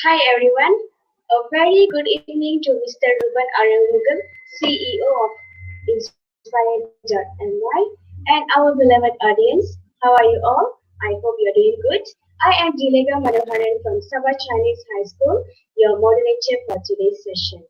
Hi everyone. A very good evening to Mr. Ruben Arangugam, CEO of Inspire.my, and our beloved audience. How are you all? I hope you're doing good. I am Dilega Manoharan from Sabah Chinese High School, your moderator for today's session.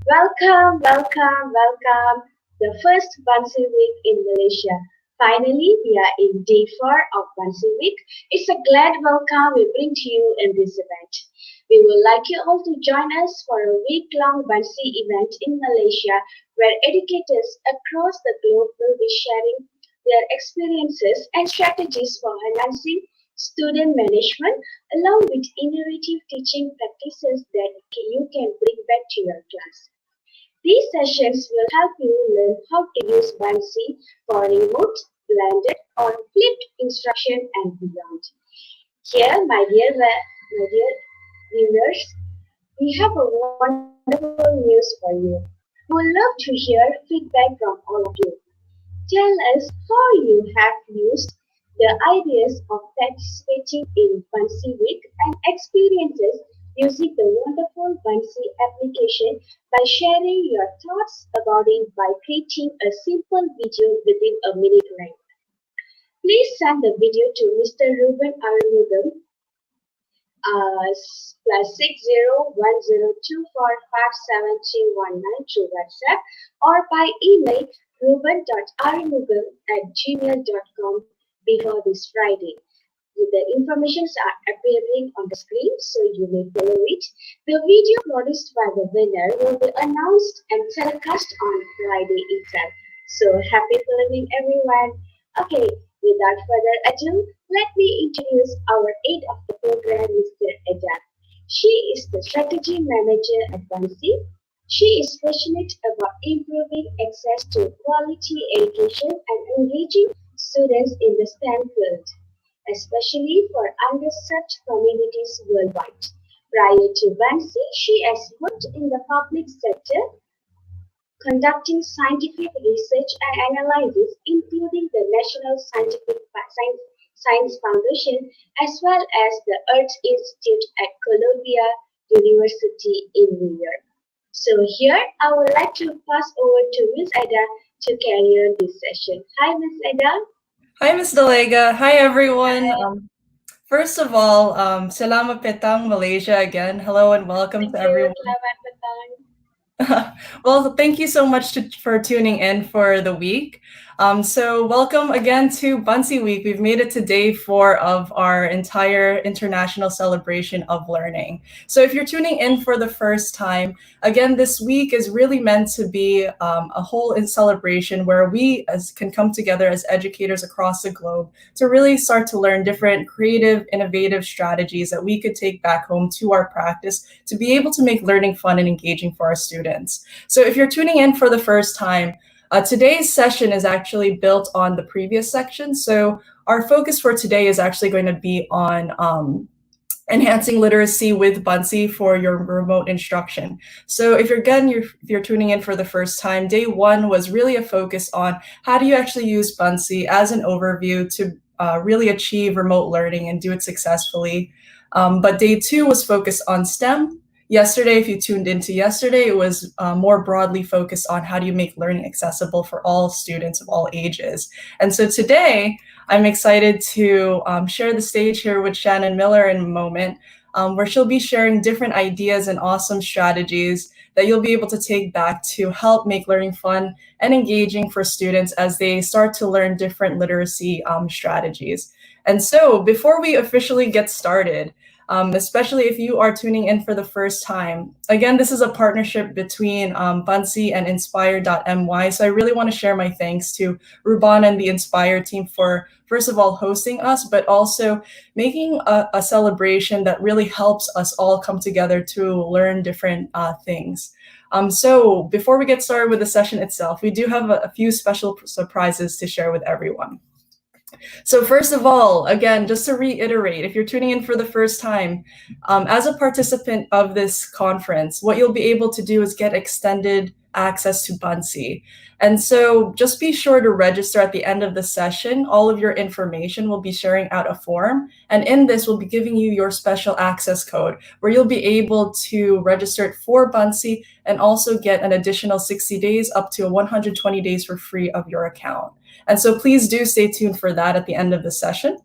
Welcome. The first Buncee Week in Malaysia. Finally, we are in day 4 of Buncee Week. It's a glad welcome we bring to you in this event. We would like you all to join us for a week-long Buncee event in Malaysia where educators across the globe will be sharing their experiences and strategies for enhancing student management along with innovative teaching practices that you can bring back to your class. These sessions will help you learn how to use Buncee for remote, blended, or flipped instruction and beyond. Here, my dear viewers, we have a wonderful news for you. We would love to hear feedback from all of you. Tell us how you have used the ideas of participating in Buncee Week and experiences using the wonderful Buncee application by sharing your thoughts about it by creating a simple video within a minute length. Please send the video to Mr. Ruben Arumugam +6010245731 through WhatsApp or by email ruben.arumugam@gmail.com before this Friday. The informations are appearing on the screen, so you may follow it. The video produced by the winner will be announced and telecast on Friday itself. So happy following, everyone. Okay, without further ado, let me introduce our aide of the program, Mr. Eda. She is the strategy manager at Buncee. She is passionate about improving access to quality education and engaging students in the STEM field, especially for underserved communities worldwide. Prior to Buncee, she has worked in the public sector, conducting scientific research and analysis, including the National Science Foundation, as well as the Earth Institute at Columbia University in New York. So here, I would like to pass over to Ms. Ada to carry on this session. Hi, Ms. Ada. Hi, Ms. Delega. Hi, everyone. First of all, Selamat Petang, Malaysia again. Hello and welcome to everyone. Selamat petang. Well, thank you so much for tuning in for the week. So welcome again to Buncee Week. We've made it to day 4 of our entire international celebration of learning. So if you're tuning in for the first time, again, this week is really meant to be a whole celebration where we can come together as educators across the globe to really start to learn different creative, innovative strategies that we could take back home to our practice to be able to make learning fun and engaging for our students. So if you're tuning in for the first time, today's session is actually built on the previous section. So our focus for today is actually going to be on enhancing literacy with Buncee for your remote instruction. So if you're tuning in for the first time, day 1 was really a focus on how do you actually use Buncee as an overview to really achieve remote learning and do it successfully. But day 2 was focused on STEM. Yesterday, if you tuned into yesterday, it was more broadly focused on how do you make learning accessible for all students of all ages. And so today, I'm excited to share the stage here with Shannon Miller in a moment, where she'll be sharing different ideas and awesome strategies that you'll be able to take back to help make learning fun and engaging for students as they start to learn different literacy strategies. And so before we officially get started, especially if you are tuning in for the first time. Again, this is a partnership between Buncee and Inspire.my. So I really want to share my thanks to Ruban and the Inspire team for, first of all, hosting us, but also making a celebration that really helps us all come together to learn different things. So before we get started with the session itself, we do have a few special surprises to share with everyone. So first of all, again, just to reiterate, if you're tuning in for the first time, as a participant of this conference, what you'll be able to do is get extended access to Buncee. And so just be sure to register at the end of the session. All of your information will be sharing out a form. And in this, we'll be giving you your special access code where you'll be able to register it for Buncee and also get an additional 60 days up to 120 days for free of your account. And so please do stay tuned for that at the end of the session.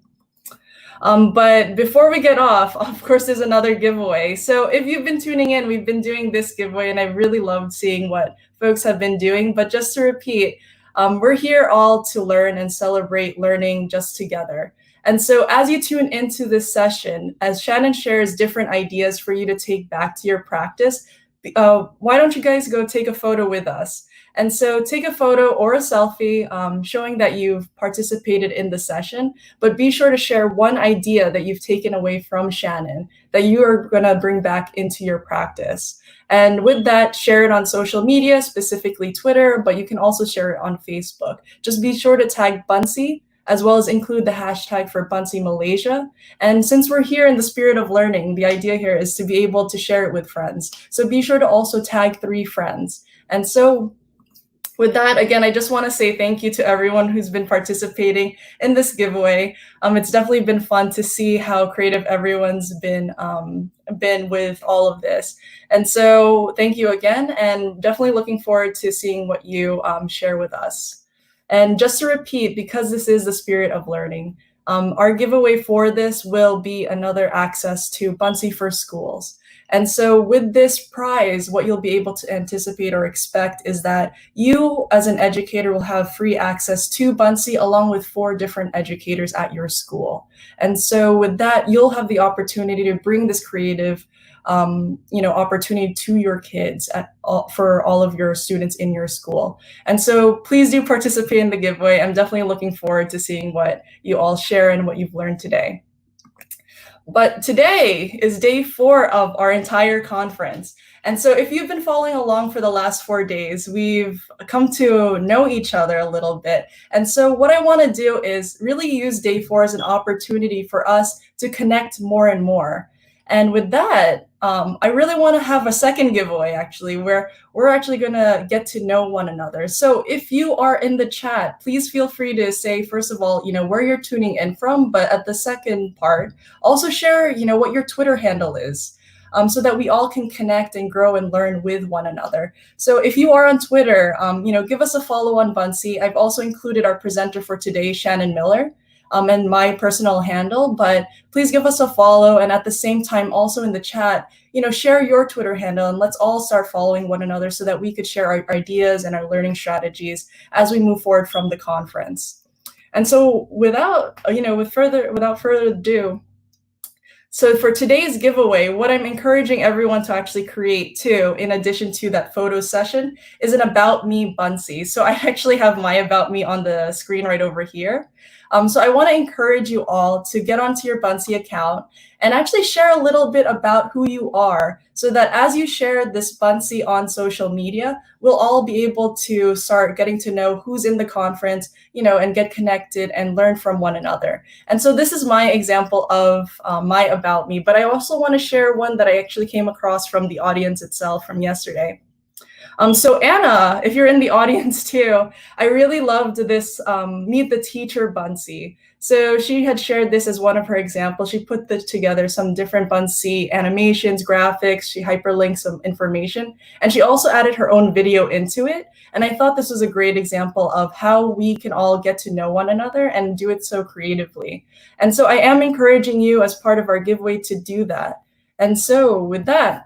But before we get off, of course, there's another giveaway. So if you've been tuning in, we've been doing this giveaway, and I really loved seeing what folks have been doing. But just to repeat, we're here all to learn and celebrate learning just together. And so as you tune into this session, as Shannon shares different ideas for you to take back to your practice, why don't you guys go take a photo with us? And so take a photo or a selfie showing that you've participated in the session, but be sure to share one idea that you've taken away from Shannon that you are going to bring back into your practice. And with that, share it on social media, specifically Twitter, but you can also share it on Facebook. Just be sure to tag Buncee, as well as include the hashtag for Buncee Malaysia. And since we're here in the spirit of learning, the idea here is to be able to share it with friends. So be sure to also tag 3 friends. And so with that, again, I just want to say thank you to everyone who's been participating in this giveaway. It's definitely been fun to see how creative everyone's been with all of this. And so thank you again, and definitely looking forward to seeing what you share with us. And just to repeat, because this is the spirit of learning, our giveaway for this will be another access to Buncee for Schools. And so with this prize, what you'll be able to anticipate or expect is that you as an educator will have free access to Buncee along with 4 different educators at your school. And so with that, you'll have the opportunity to bring this creative opportunity to your kids for all of your students in your school. And so please do participate in the giveaway. I'm definitely looking forward to seeing what you all share and what you've learned today. But today is day 4 of our entire conference. And so if you've been following along for the last 4 days, we've come to know each other a little bit. And so what I want to do is really use day 4 as an opportunity for us to connect more and more. And with that, I really want to have a second giveaway, actually, where we're actually going to get to know one another. So if you are in the chat, please feel free to say, first of all, where you're tuning in from. But at the second part, also share, what your Twitter handle is, so that we all can connect and grow and learn with one another. So if you are on Twitter, give us a follow on Buncee. I've also included our presenter for today, Shannon Miller. And my personal handle, but please give us a follow. And at the same time, also in the chat, share your Twitter handle, and let's all start following one another so that we could share our ideas and our learning strategies as we move forward from the conference. And so without further ado, so for today's giveaway, what I'm encouraging everyone to actually create too, in addition to that photo session, is an About Me Buncee. So I actually have my About Me on the screen right over here. So I want to encourage you all to get onto your Buncee account and actually share a little bit about who you are, so that as you share this Buncee on social media, we'll all be able to start getting to know who's in the conference, and get connected and learn from one another. And so this is my example of my About Me, but I also want to share one that I actually came across from the audience itself from yesterday. So Anna, if you're in the audience too, I really loved this Meet the Teacher Buncee. So she had shared this as one of her examples. She put together some different Buncee animations, graphics, she hyperlinked some information, and she also added her own video into it. And I thought this was a great example of how we can all get to know one another and do it so creatively. And so I am encouraging you as part of our giveaway to do that. And so with that,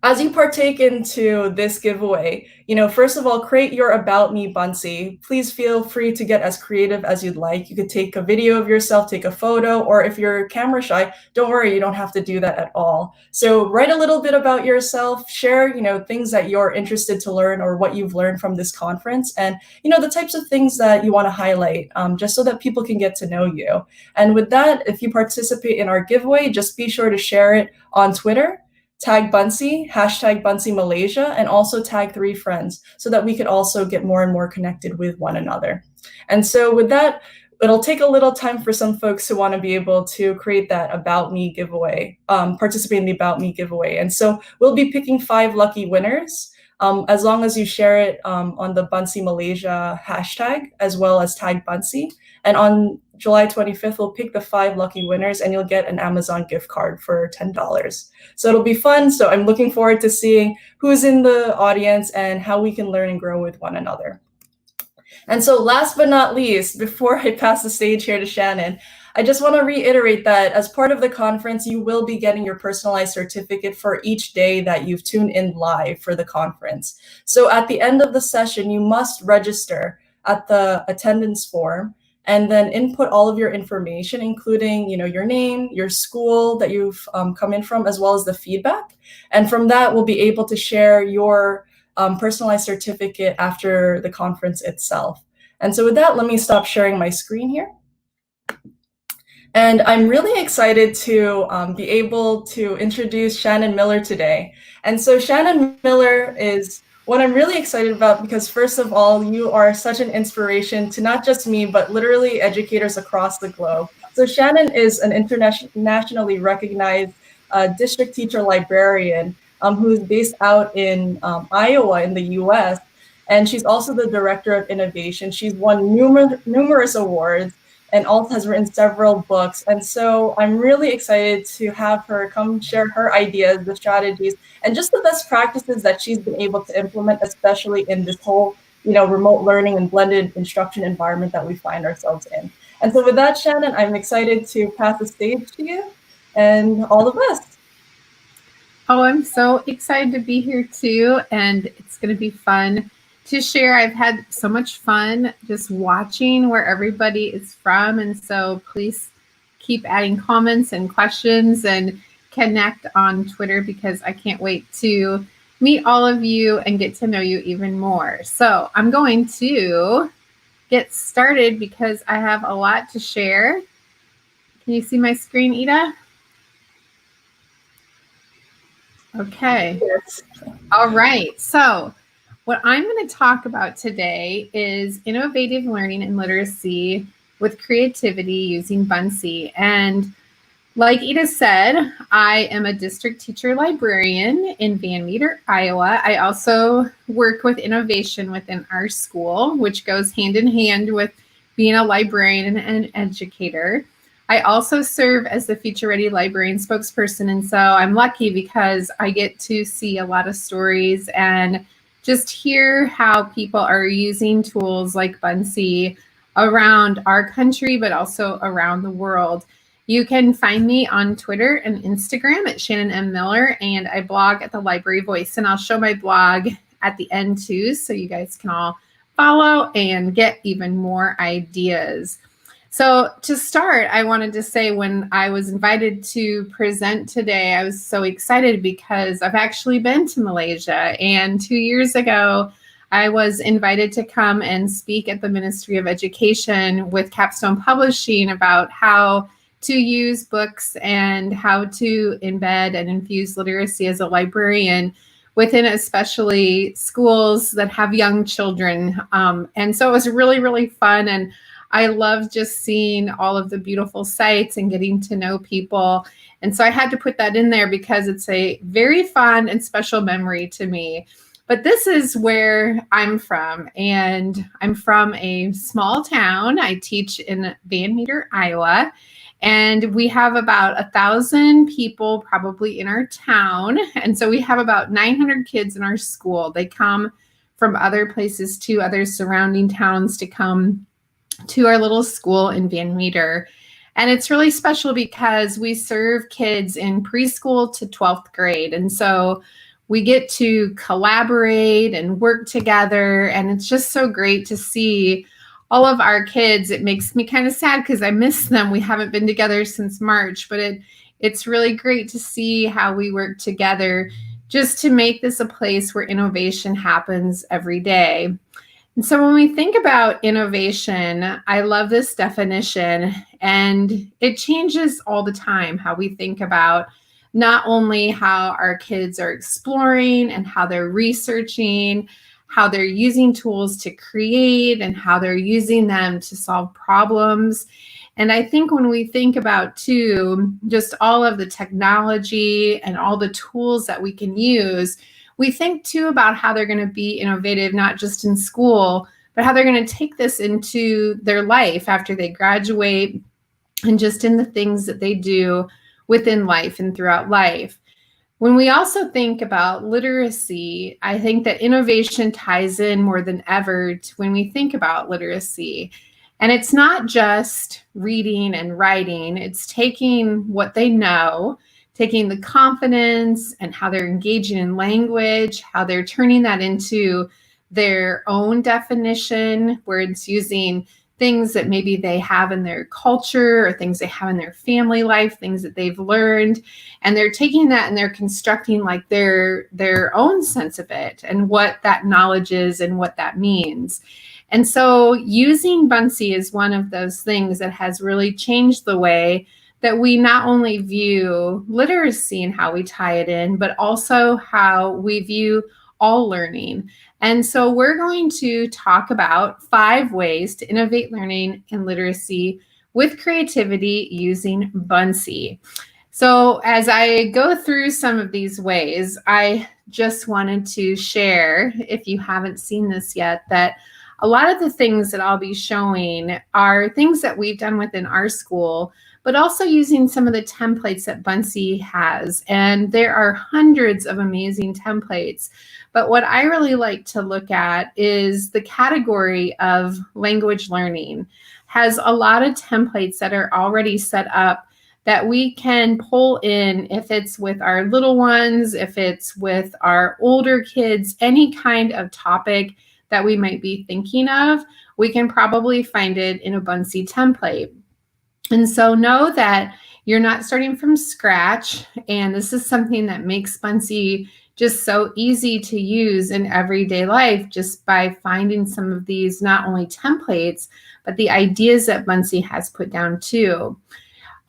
as you partake into this giveaway, first of all, create your About Me Buncee. Please feel free to get as creative as you'd like. You could take a video of yourself, take a photo, or if you're camera shy, don't worry, you don't have to do that at all. So write a little bit about yourself, share, things that you're interested to learn or what you've learned from this conference, and, the types of things that you want to highlight, just so that people can get to know you. And with that, if you participate in our giveaway, just be sure to share it on Twitter. Tag Buncee, hashtag Buncee Malaysia, and also tag 3 friends so that we could also get more and more connected with one another. And so with that, it'll take a little time for some folks who want to be able to create that About Me giveaway, participate in the About Me giveaway. And so we'll be picking 5 lucky winners. as long as you share it on the Buncee Malaysia hashtag, as well as tag Buncee. And on July 25th, we'll pick the 5 lucky winners and you'll get an Amazon gift card for $10. So it'll be fun. So I'm looking forward to seeing who's in the audience and how we can learn and grow with one another. And so last but not least, before I pass the stage here to Shannon, I just want to reiterate that as part of the conference, you will be getting your personalized certificate for each day that you've tuned in live for the conference. So at the end of the session, you must register at the attendance form and then input all of your information, including your name, your school that you've come in from, as well as the feedback. And from that, we'll be able to share your personalized certificate after the conference itself. And so with that, let me stop sharing my screen here. And I'm really excited to be able to introduce Shannon Miller today. And so Shannon Miller is what I'm really excited about because first of all, you are such an inspiration to not just me, but literally educators across the globe. So Shannon is an internationally recognized district teacher librarian who's based out in Iowa in the US. And she's also the director of innovation. She's won numerous awards and also has written several books. And so I'm really excited to have her come share her ideas, the strategies, and just the best practices that she's been able to implement, especially in this whole, remote learning and blended instruction environment that we find ourselves in. And so with that, Shannon, I'm excited to pass the stage to you and all the best. Oh, I'm so excited to be here too. And it's going to be fun to share. I've had so much fun just watching where everybody is from. And so please keep adding comments and questions and connect on Twitter because I can't wait to meet all of you and get to know you even more. So I'm going to get started because I have a lot to share. Can you see my screen, Ida? Okay. Yes. All right. So what I'm going to talk about today is innovative learning and literacy with creativity using Buncee. And like Ida said, I am a district teacher librarian in Van Meter, Iowa. I also work with innovation within our school, which goes hand in hand with being a librarian and an educator. I also serve as the Future Ready Librarian spokesperson. And so I'm lucky because I get to see a lot of stories and just hear how people are using tools like Buncee around our country, but also around the world. You can find me on Twitter and Instagram at Shannon M. Miller, and I blog at the Library Voice. And I'll show my blog at the end too, so you guys can all follow and get even more ideas. So to start, I wanted to say when I was invited to present today, I was so excited because I've actually been to Malaysia. And 2 years ago, I was invited to come and speak at the Ministry of Education with Capstone Publishing about how to use books and how to embed and infuse literacy as a librarian within especially schools that have young children. And so it was really, really fun. And I love just seeing all of the beautiful sights and getting to know people. And so I had to put that in there because it's a very fun and special memory to me. But this is where I'm from. And I'm from a small town. I teach in Van Meter, Iowa. And we have about 1,000 people probably in our town. And so we have about 900 kids in our school. They come from other places too, other surrounding towns to come to our little school in Van Meter. And it's really special because we serve kids in preschool to 12th grade. And so we get to collaborate and work together. And it's just so great to see all of our kids. It makes me kind of sad because I miss them. We haven't been together since March, but it's really great to see how we work together just to make this a place where innovation happens every day. And so when we think about innovation, I love this definition, and it changes all the time how we think about not only how our kids are exploring and how they're researching, how they're using tools to create and how they're using them to solve problems. And I think when we think about too, just all of the technology and all the tools that we can use, we think too about how they're going to be innovative, not just in school, but how they're going to take this into their life after they graduate and just in the things that they do within life and throughout life. When we also think about literacy, I think that innovation ties in more than ever to when we think about literacy. And it's not just reading and writing, it's taking what they know, taking the confidence and how they're engaging in language, how they're turning that into their own definition, where it's using things that maybe they have in their culture or things they have in their family life, things that they've learned. And they're taking that and they're constructing like their own sense of it and what that knowledge is and what that means. And so using Buncee is one of those things that has really changed the way that we not only view literacy and how we tie it in, but also how we view all learning. And so we're going to talk about 5 ways to innovate learning and literacy with creativity using Buncee. So as I go through some of these ways, I just wanted to share, if you haven't seen this yet, that a lot of the things that I'll be showing are things that we've done within our school, but also using some of the templates that Buncee has. And there are hundreds of amazing templates. But what I really like to look at is the category of language learning has a lot of templates that are already set up that we can pull in if it's with our little ones, if it's with our older kids, any kind of topic that we might be thinking of, we can probably find it in a Buncee template. And so know that you're not starting from scratch. And this is something that makes Buncee just so easy to use in everyday life, just by finding some of these, not only templates, but the ideas that Buncee has put down too.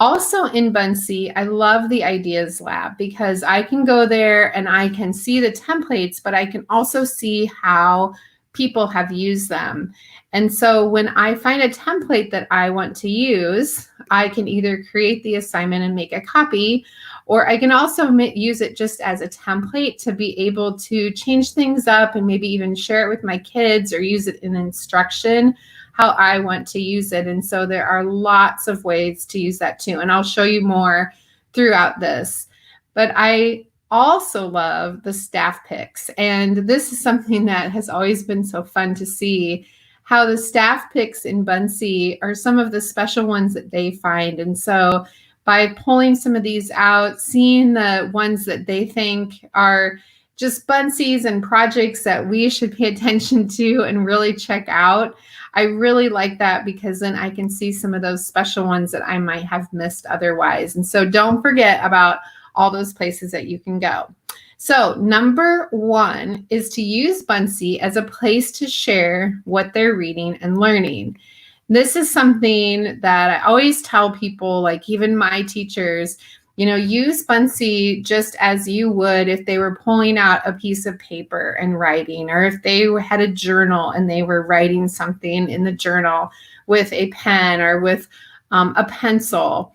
Also in Buncee, I love the Ideas Lab because I can go there and I can see the templates, but I can also see how people have used them. And so when I find a template that I want to use, I can either create the assignment and make a copy, or I can also use it just as a template to be able to change things up and maybe even share it with my kids or use it in instruction how I want to use it. And so there are lots of ways to use that too. And I'll show you more throughout this. But I also love the staff picks. And this is something that has always been so fun to see, how the staff picks in Buncee are some of the special ones that they find. And so by pulling some of these out, seeing the ones that they think are just Buncies and projects that we should pay attention to and really check out, I really like that because then I can see some of those special ones that I might have missed otherwise. And so don't forget about all those places that you can go. So number 1 is to use Buncee as a place to share what they're reading and learning. This is something that I always tell people, like even my teachers, use Buncee just as you would if they were pulling out a piece of paper and writing, or if they had a journal and they were writing something in the journal with a pen or with a pencil.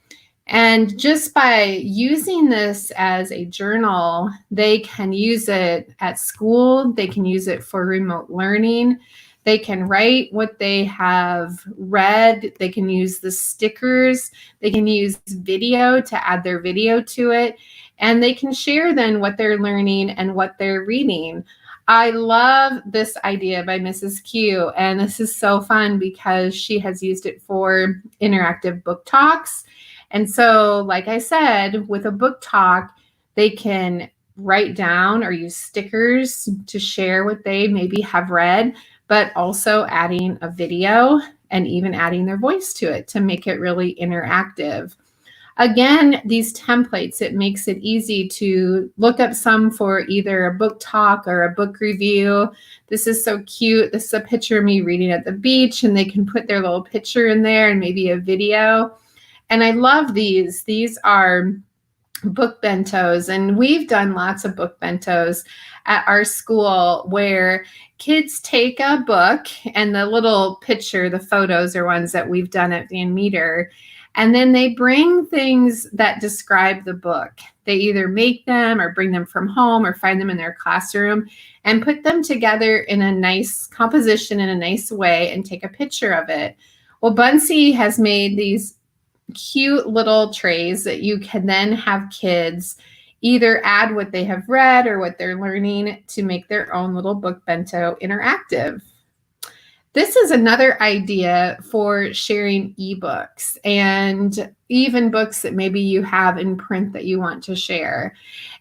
And just by using this as a journal, they can use it at school. They can use it for remote learning. They can write what they have read. They can use the stickers. They can use video to add their video to it. And they can share then what they're learning and what they're reading. I love this idea by Mrs. Q. And this is so fun because she has used it for interactive book talks. And so, like I said, with a book talk, they can write down or use stickers to share what they maybe have read, but also adding a video and even adding their voice to it to make it really interactive. Again, these templates, it makes it easy to look up some for either a book talk or a book review. This is so cute. This is a picture of me reading at the beach, and they can put their little picture in there and maybe a video. And I love these. These are book bentos, and we've done lots of book bentos at our school where kids take a book, and the little picture, the photos are ones that we've done at Van Meter, And then they bring things that describe the book. They either make them or bring them from home or find them in their classroom and put them together in a nice composition in a nice way and take a picture of it. Well, Buncee has made these cute little trays that you can then have kids either add what they have read or what they're learning to make their own little book bento interactive. This is another idea for sharing ebooks and even books that maybe you have in print that you want to share.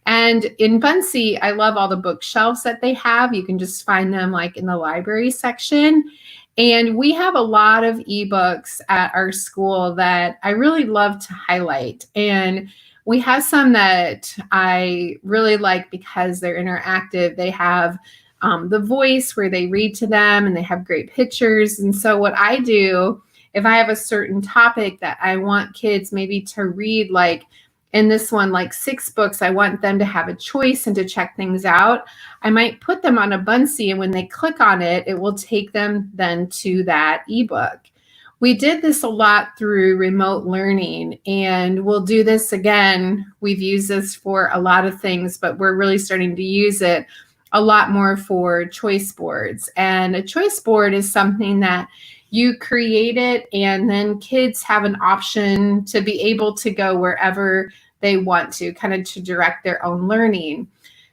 And in Buncee, I love all the bookshelves that they have. You can just find them like in the library section. And we have a lot of ebooks at our school that I really love to highlight. And we have some that I really like because they're interactive. They have the voice where they read to them and they have great pictures. And so what I do, if I have a certain topic that I want kids maybe to read, like in this one, like 6 books, I want them to have a choice and to check things out. I might put them on a Buncee, and when they click on it, it will take them then to that ebook. We did this a lot through remote learning, and we'll do this again. We've used this for a lot of things, but we're really starting to use it a lot more for choice boards. And a choice board is something that you create it, and then kids have an option to be able to go wherever they want to, kind of to direct their own learning.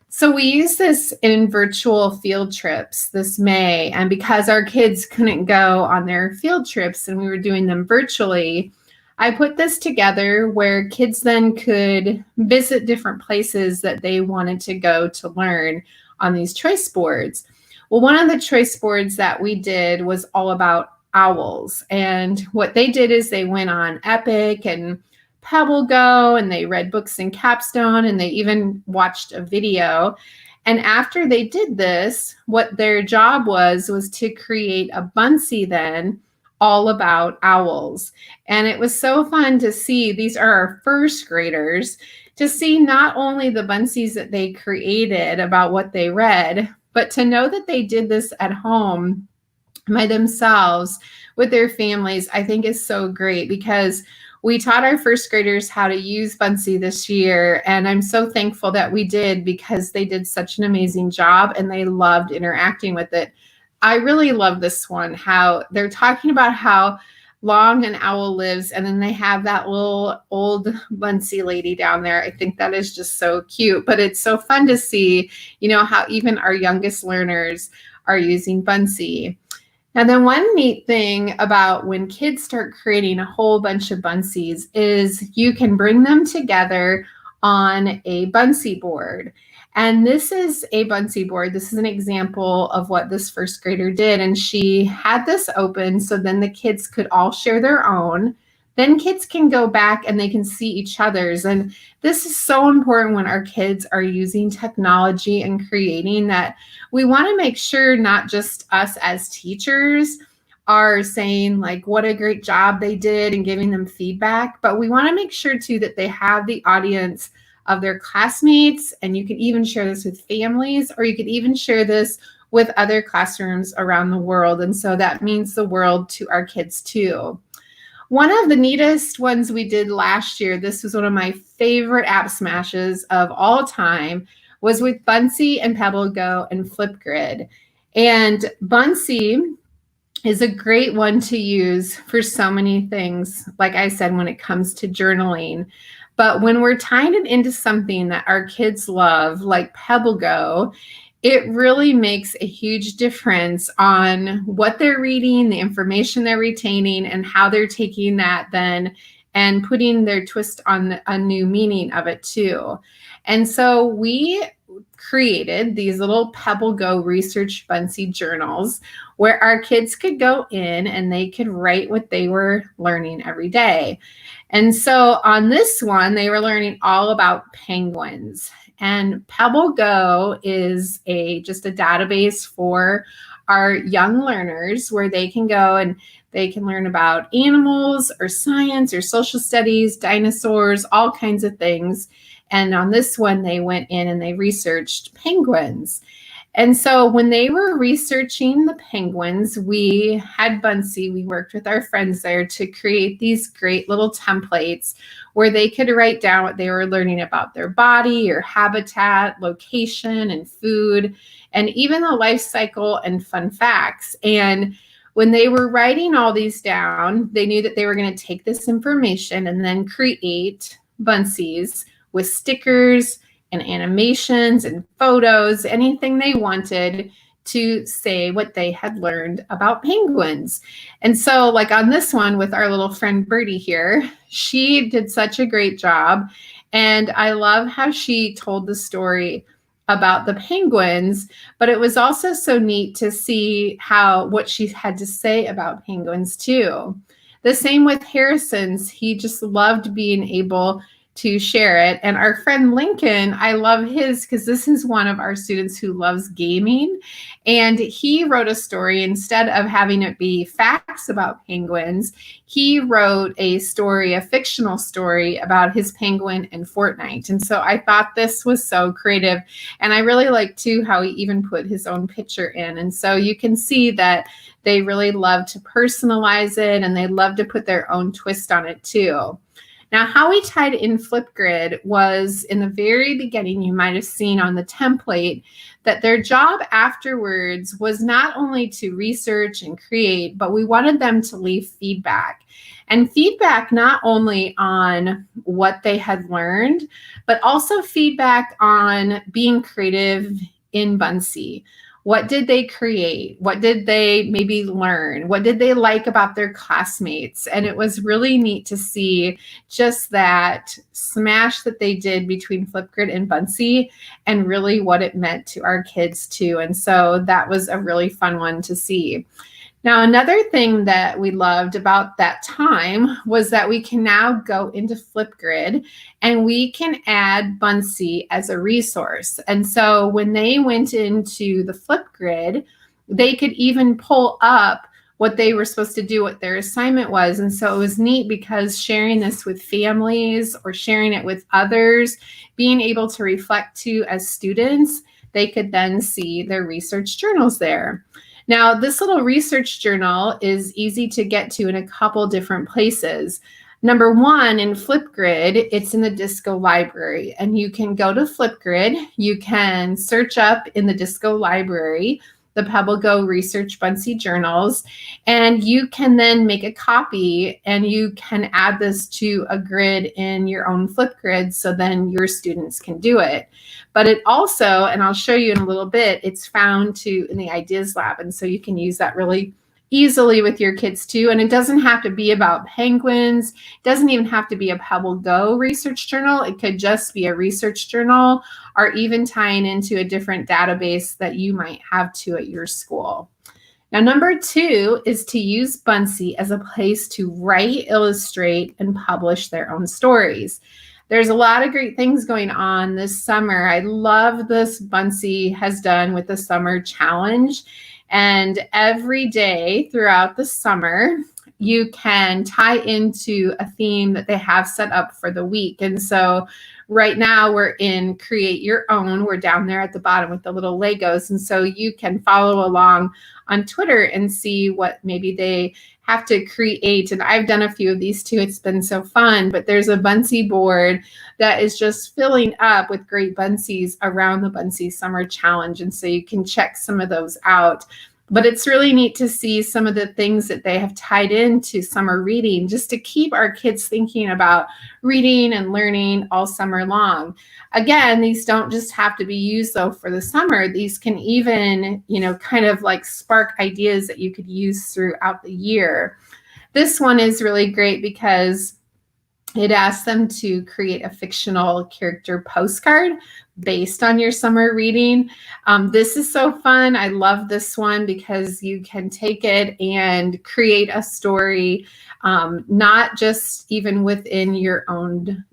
So we used this in virtual field trips this May, and because our kids couldn't go on their field trips and we were doing them virtually, I put this together where kids then could visit different places that they wanted to go to learn on these choice boards. Well, one of the choice boards that we did was all about owls. And what they did is they went on Epic and Pebble Go, and they read books in Capstone, and they even watched a video. And after they did this, what their job was to create a Buncee then all about owls. And it was so fun to see. These are our first graders, to see not only the Buncees that they created about what they read, but to know that they did this at home by themselves with their families, I think is so great, because we taught our first graders how to use Buncee this year. And I'm so thankful that we did, because they did such an amazing job and they loved interacting with it. I really love this one, how they're talking about how long an owl lives, and then they have that little old Buncee lady down there. I think that is just so cute, but it's so fun to see, how even our youngest learners are using Buncee. And then one neat thing about when kids start creating a whole bunch of Buncees is you can bring them together on a Buncee board. And this is a Buncee board. This is an example of what this first grader did. And she had this open so then the kids could all share their own. Then kids can go back and they can see each other's. And this is so important when our kids are using technology and creating, that we want to make sure not just us as teachers are saying like what a great job they did and giving them feedback, but we want to make sure too that they have the audience of their classmates. And you can even share this with families, or you could even share this with other classrooms around the world. And so that means the world to our kids too. One of the neatest ones we did last year, this was one of my favorite app smashes of all time, was with Buncee and Pebble Go and Flipgrid. And Buncee is a great one to use for so many things, like I said, when it comes to journaling. But when we're tying it into something that our kids love, like Pebble Go, it really makes a huge difference on what they're reading, the information they're retaining, and how they're taking that then and putting their twist on a new meaning of it too. And so we created these little Pebble Go research Buncee journals where our kids could go in and they could write what they were learning every day. And so on this one, they were learning all about penguins. And Pebble Go is just a database for our young learners where they can go and they can learn about animals or science or social studies, dinosaurs, all kinds of things. And on this one, they went in and they researched penguins. And so when they were researching the penguins, we had Buncee, we worked with our friends there to create these great little templates where they could write down what they were learning about their body or habitat, location, and food, and even the life cycle and fun facts. And when they were writing all these down, they knew that they were going to take this information and then create Buncies with stickers and animations and photos, anything they wanted to say what they had learned about penguins. And so like on this one with our little friend Birdie here, she did such a great job. And I love how she told the story about the penguins, but it was also so neat to see what she had to say about penguins too. The same with Harrison's. He just loved being able to share it. And our friend Lincoln, I love his because this is one of our students who loves gaming. And he wrote a story instead of having it be facts about penguins. He wrote a story, a fictional story about his penguin in Fortnite. And so I thought this was so creative. And I really like too how he even put his own picture in. And so you can see that they really love to personalize it and they love to put their own twist on it too. Now, how we tied in Flipgrid was in the very beginning, you might have seen on the template that their job afterwards was not only to research and create, but we wanted them to leave feedback. And feedback not only on what they had learned, but also feedback on being creative in Buncee. What did they create? What did they maybe learn? What did they like about their classmates? And it was really neat to see just that smash that they did between Flipgrid and Buncee and really what it meant to our kids too. And so that was a really fun one to see. Now, another thing that we loved about that time was that we can now go into Flipgrid and we can add Buncee as a resource. And so when they went into the Flipgrid, they could even pull up what they were supposed to do, what their assignment was. And so it was neat because sharing this with families or sharing it with others, being able to reflect to as students, they could then see their research journals there. Now, this little research journal is easy to get to in a couple different places. Number one, in Flipgrid, it's in the Disco library, and you can go to Flipgrid. You can search up in the Disco library the Pebble Go Research Buncee journals, and you can then make a copy and you can add this to a grid in your own Flipgrid so then your students can do it. But it also, and I'll show you in a little bit, it's found too in the Ideas Lab, and so you can use that really easily with your kids too. And it doesn't have to be about penguins. It doesn't even have to be a Pebble Go research journal. It could just be a research journal or even tying into a different database that you might have to at your school. Now, number two is to use Buncee as a place to write, illustrate, and publish their own stories. There's a lot of great things going on this summer. I love this Buncee has done with the summer challenge. And every day throughout the summer, you can tie into a theme that they have set up for the week. And so right now we're in Create Your Own. We're down there at the bottom with the little Legos. And so you can follow along on Twitter and see what maybe they have to create. And I've done a few of these too. It's been so fun. But there's a Buncee board that is just filling up with great Buncees around the Buncee Summer Challenge. And so you can check some of those out. But it's really neat to see some of the things that they have tied into summer reading just to keep our kids thinking about reading and learning all summer long. Again, these don't just have to be used though for the summer. These can even, kind of like spark ideas that you could use throughout the year. This one is really great because it asks them to create a fictional character postcard based on your summer reading. This is so fun. I love this one because you can take it and create a story, not just even within your own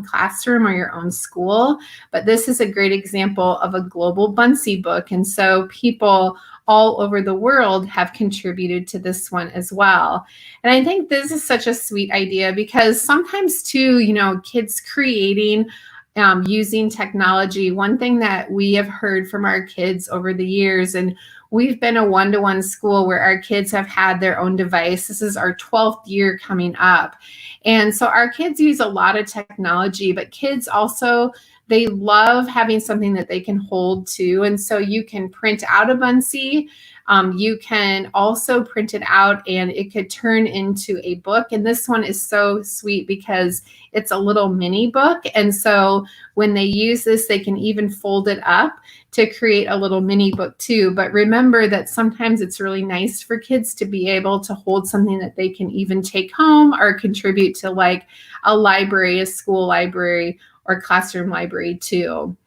classroom or your own school, but this is a great example of a global Buncee book. And so people all over the world have contributed to this one as well. And I think this is such a sweet idea because sometimes too, kids creating using technology. One thing that we have heard from our kids over the years, and we've been a one-to-one school where our kids have had their own device. This is our 12th year coming up. And so our kids use a lot of technology, but kids also, they love having something that they can hold to. And so you can print out a Buncee. You can also print it out and it could turn into a book. And this one is so sweet because it's a little mini book. And so when they use this, they can even fold it up to create a little mini book too. But remember that sometimes it's really nice for kids to be able to hold something that they can even take home or contribute to, like a library, a school library, or classroom library too.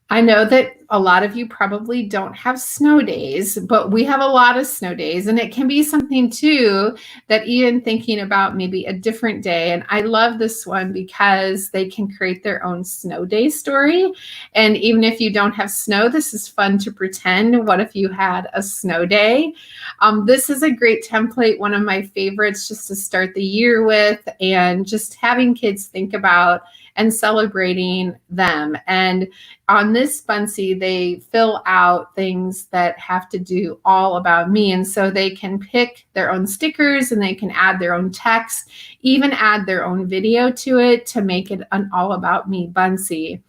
I know that a lot of you probably don't have snow days, but we have a lot of snow days, and it can be something too that even thinking about maybe a different day. And I love this one because they can create their own snow day story. And even if you don't have snow, this is fun to pretend. What if you had a snow day? This is a great template, one of my favorites just to start the year with, and just having kids think about and celebrating them. And on this Buncee, they fill out things that have to do all about me. And so they can pick their own stickers and they can add their own text, even add their own video to it to make it an all about me Buncee.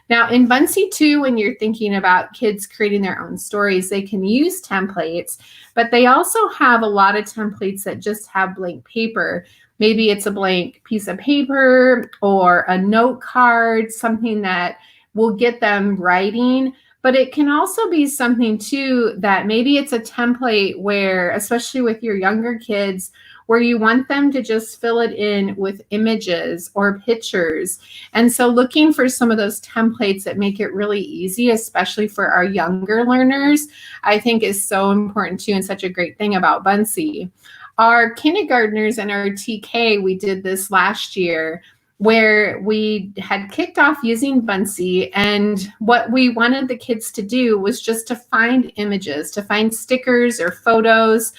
Now in Buncee too, when you're thinking about kids creating their own stories, they can use templates, but they also have a lot of templates that just have blank paper. Maybe it's a blank piece of paper or a note card, something that will get them writing. But it can also be something too that maybe it's a template where, especially with your younger kids, where you want them to just fill it in with images or pictures. And so looking for some of those templates that make it really easy, especially for our younger learners, I think is so important too, and such a great thing about Buncee. Our kindergartners and our TK, we did this last year where we had kicked off using Buncee, and what we wanted the kids to do was just to find images, to find stickers or photos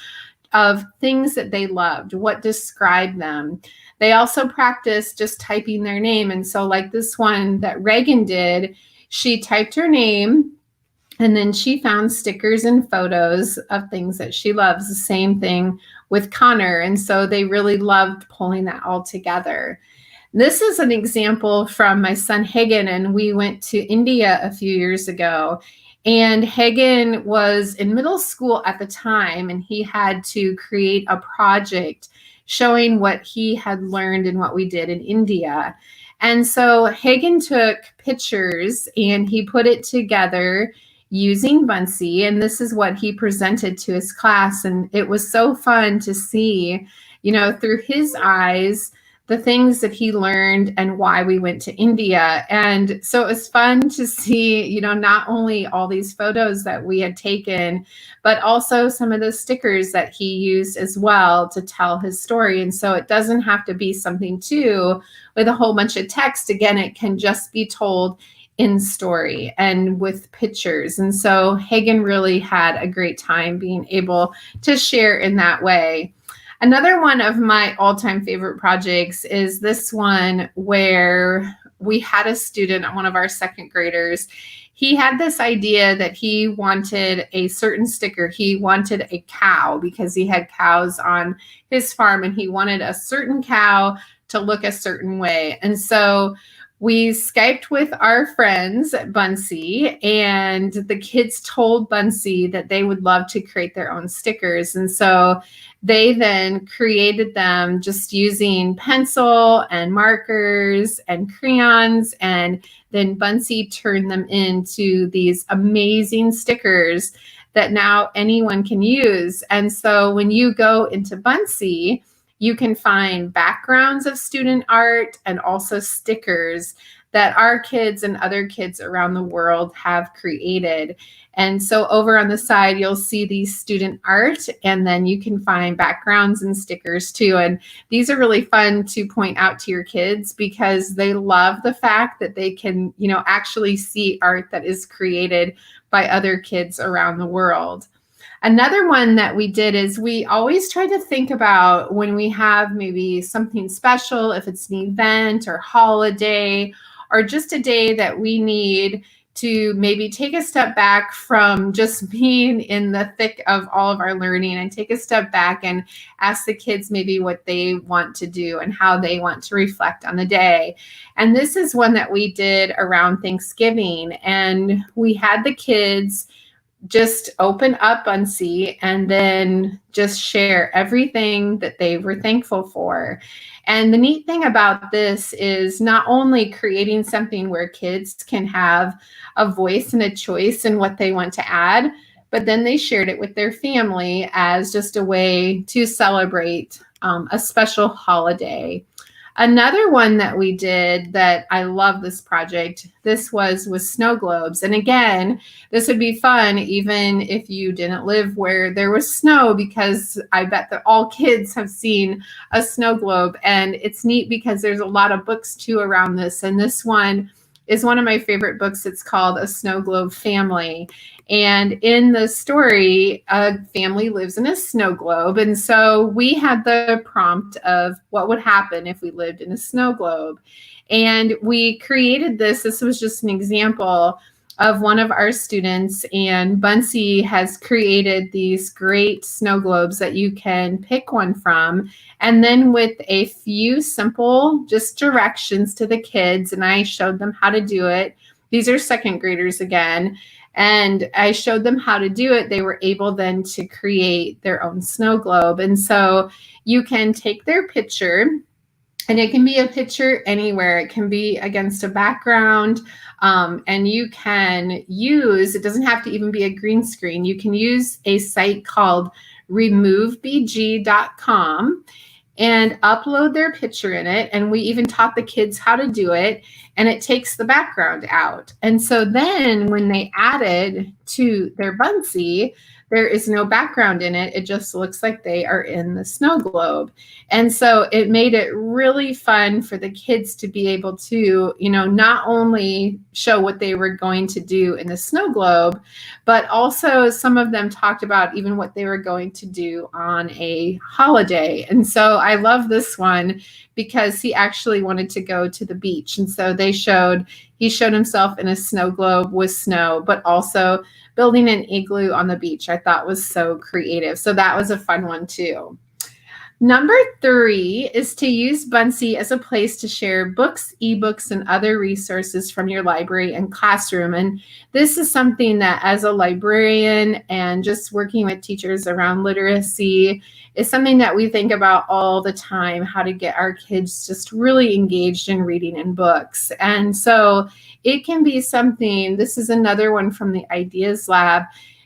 of things that they loved, what described them. They also practiced just typing their name. And so like this one that Reagan did, she typed her name, and then she found stickers and photos of things that she loves. The same thing with Connor. And so they really loved pulling that all together. This is an example from my son Hagen, and we went to India a few years ago. And Hagen was in middle school at the time, and he had to create a project showing what he had learned and what we did in India. And so Hagen took pictures and he put it together using Buncee, and this is what he presented to his class. And it was so fun to see, you know, through his eyes, the things that he learned and why we went to India. And so it was fun to see, you know, not only all these photos that we had taken, but also some of the stickers that he used as well to tell his story. And so it doesn't have to be something too with a whole bunch of text. Again, it can just be told in story and with pictures. And so Hagen really had a great time being able to share in that way. Another one of my all-time favorite projects is this one where we had a student, one of our second graders. He had this idea that he wanted a certain sticker. He wanted a cow because he had cows on his farm, and he wanted a certain cow to look a certain way. And so we Skyped with our friends at Buncee, and the kids told Buncee that they would love to create their own stickers. And so they then created them just using pencil and markers and crayons, and then Buncee turned them into these amazing stickers that now anyone can use. And so when you go into Buncee, you can find backgrounds of student art and also stickers that our kids and other kids around the world have created. And so over on the side, you'll see these student art, and then you can find backgrounds and stickers too. And these are really fun to point out to your kids because they love the fact that they can, you know, actually see art that is created by other kids around the world. Another one that we did is we always try to think about when we have maybe something special, if it's an event or holiday, or just a day that we need to maybe take a step back from just being in the thick of all of our learning and take a step back and ask the kids maybe what they want to do and how they want to reflect on the day. And this is one that we did around Thanksgiving, and we had the kids just open up Buncee and then just share everything that they were thankful for. And the neat thing about this is not only creating something where kids can have a voice and a choice in what they want to add, but then they shared it with their family as just a way to celebrate a special holiday. Another one that we did that I love this project, this was with snow globes. And again, this would be fun even if you didn't live where there was snow, because I bet that all kids have seen a snow globe. And it's neat because there's a lot of books too around this. And this one is one of my favorite books. It's called A Snow Globe Family. And in the story, a family lives in a snow globe. And so we had the prompt of what would happen if we lived in a snow globe. And we created this. This was just an example of one of our students, and Buncee has created these great snow globes that you can pick one from. And then with a few simple just directions to the kids, and I showed them how to do it. These are second graders again. And I showed them how to do it. They were able then to create their own snow globe. And so you can take their picture, and it can be a picture anywhere. It can be against a background, and you can use, it doesn't have to even be a green screen. You can use a site called removebg.com and upload their picture in it. And we even taught the kids how to do it, and it takes the background out. And so then when they added to their Buncee, there is no background in it. It just looks like they are in the snow globe. And so it made it really fun for the kids to be able to, you know, not only show what they were going to do in the snow globe, but also some of them talked about even what they were going to do on a holiday. And so I love this one because he actually wanted to go to the beach. And so he showed himself in a snow globe with snow, but also building an igloo on the beach. I thought was so creative. So that was a fun one too. Number 3 is to use Buncee as a place to share books, ebooks, and other resources from your library and classroom. And this is something that, as a librarian and just working with teachers around literacy, is something that we think about all the time, how to get our kids just really engaged in reading and books. And so it can be something, this is another one from the Ideas Lab,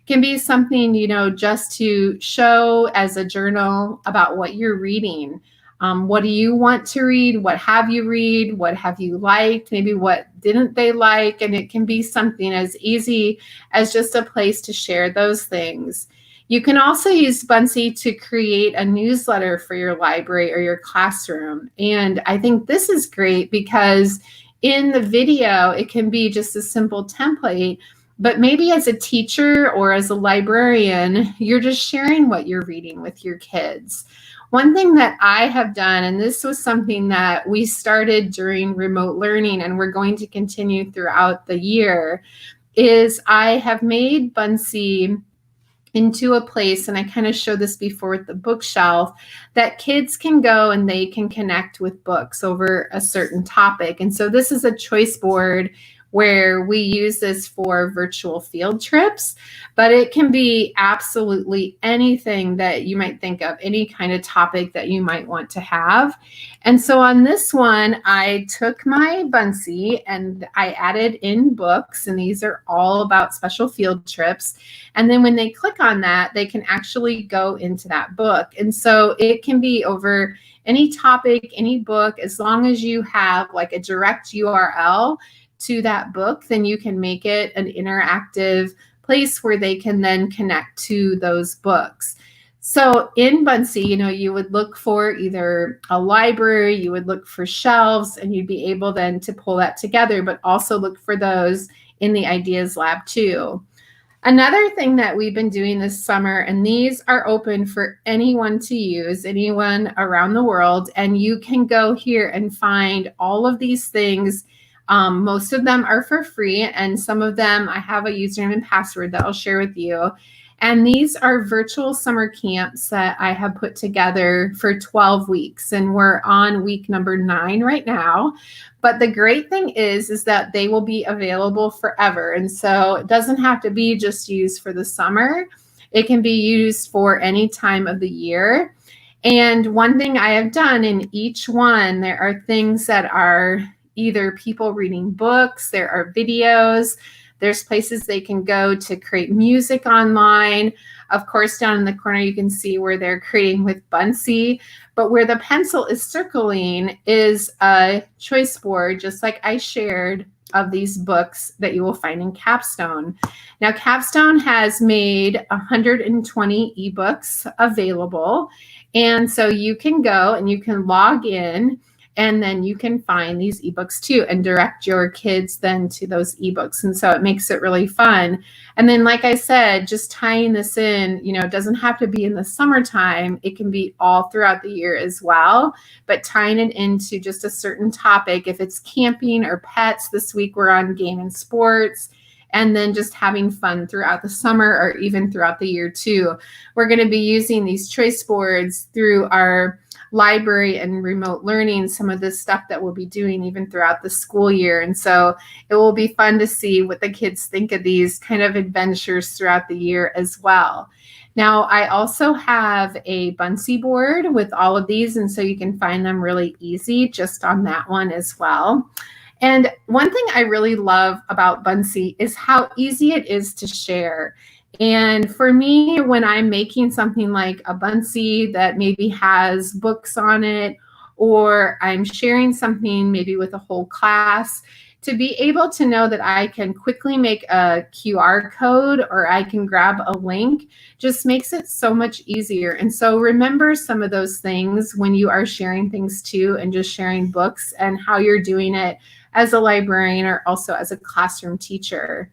can be something, you know, just to show as a journal about what you're reading. What do you want to read? What have you read? What have you liked? Maybe what didn't they like? And it can be something as easy as just a place to share those things. You can also use Buncee to create a newsletter for your library or your classroom. And I think this is great because in the video, it can be just a simple template. But maybe as a teacher or as a librarian, you're just sharing what you're reading with your kids. One thing that I have done, and this was something that we started during remote learning and we're going to continue throughout the year, is I have made Buncee into a place, and I kind of showed this before with the bookshelf, that kids can go and they can connect with books over a certain topic. And so this is a choice board where we use this for virtual field trips, but it can be absolutely anything that you might think of, any kind of topic that you might want to have. And so on this one, I took my Buncee and I added in books, and these are all about special field trips. And then when they click on that, they can actually go into that book. And so it can be over any topic, any book, as long as you have like a direct URL to that book, then you can make it an interactive place where they can then connect to those books. So in Buncee, you know, you would look for either a library, you would look for shelves, and you'd be able then to pull that together, but also look for those in the Ideas Lab too. Another thing that we've been doing this summer, and these are open for anyone to use, anyone around the world, and you can go here and find all of these things Most of them are for free, and some of them I have a username and password that I'll share with you. And these are virtual summer camps that I have put together for 12 weeks. And we're on week number 9 right now. But the great thing is that they will be available forever. And so it doesn't have to be just used for the summer. It can be used for any time of the year. And one thing I have done in each one, there are things that are either people reading books, there are videos, there's places they can go to create music online. Of course, down in the corner, you can see where they're creating with Buncee, but where the pencil is circling is a choice board, just like I shared, of these books that you will find in Capstone. Now, Capstone has made 120 ebooks available. And so you can go and you can log in, and then you can find these ebooks too and direct your kids then to those ebooks. And so it makes it really fun. And then, like I said, just tying this in, it doesn't have to be in the summertime. It can be all throughout the year as well, but tying it into just a certain topic. If it's camping or pets, this week we're on game and sports. And then just having fun throughout the summer or even throughout the year too. We're going to be using these choice boards through our library and remote learning, some of this stuff that we'll be doing even throughout the school year. And so it will be fun to see what the kids think of these kind of adventures throughout the year as well. Now, I also have a Buncee board with all of these, and so you can find them really easy just on that one as well. And one thing I really love about Buncee is how easy it is to share. And for me, when I'm making something like a Buncee that maybe has books on it, or I'm sharing something maybe with a whole class, to be able to know that I can quickly make a QR code or I can grab a link just makes it so much easier. And so remember some of those things when you are sharing things too, and just sharing books and how you're doing it as a librarian or also as a classroom teacher.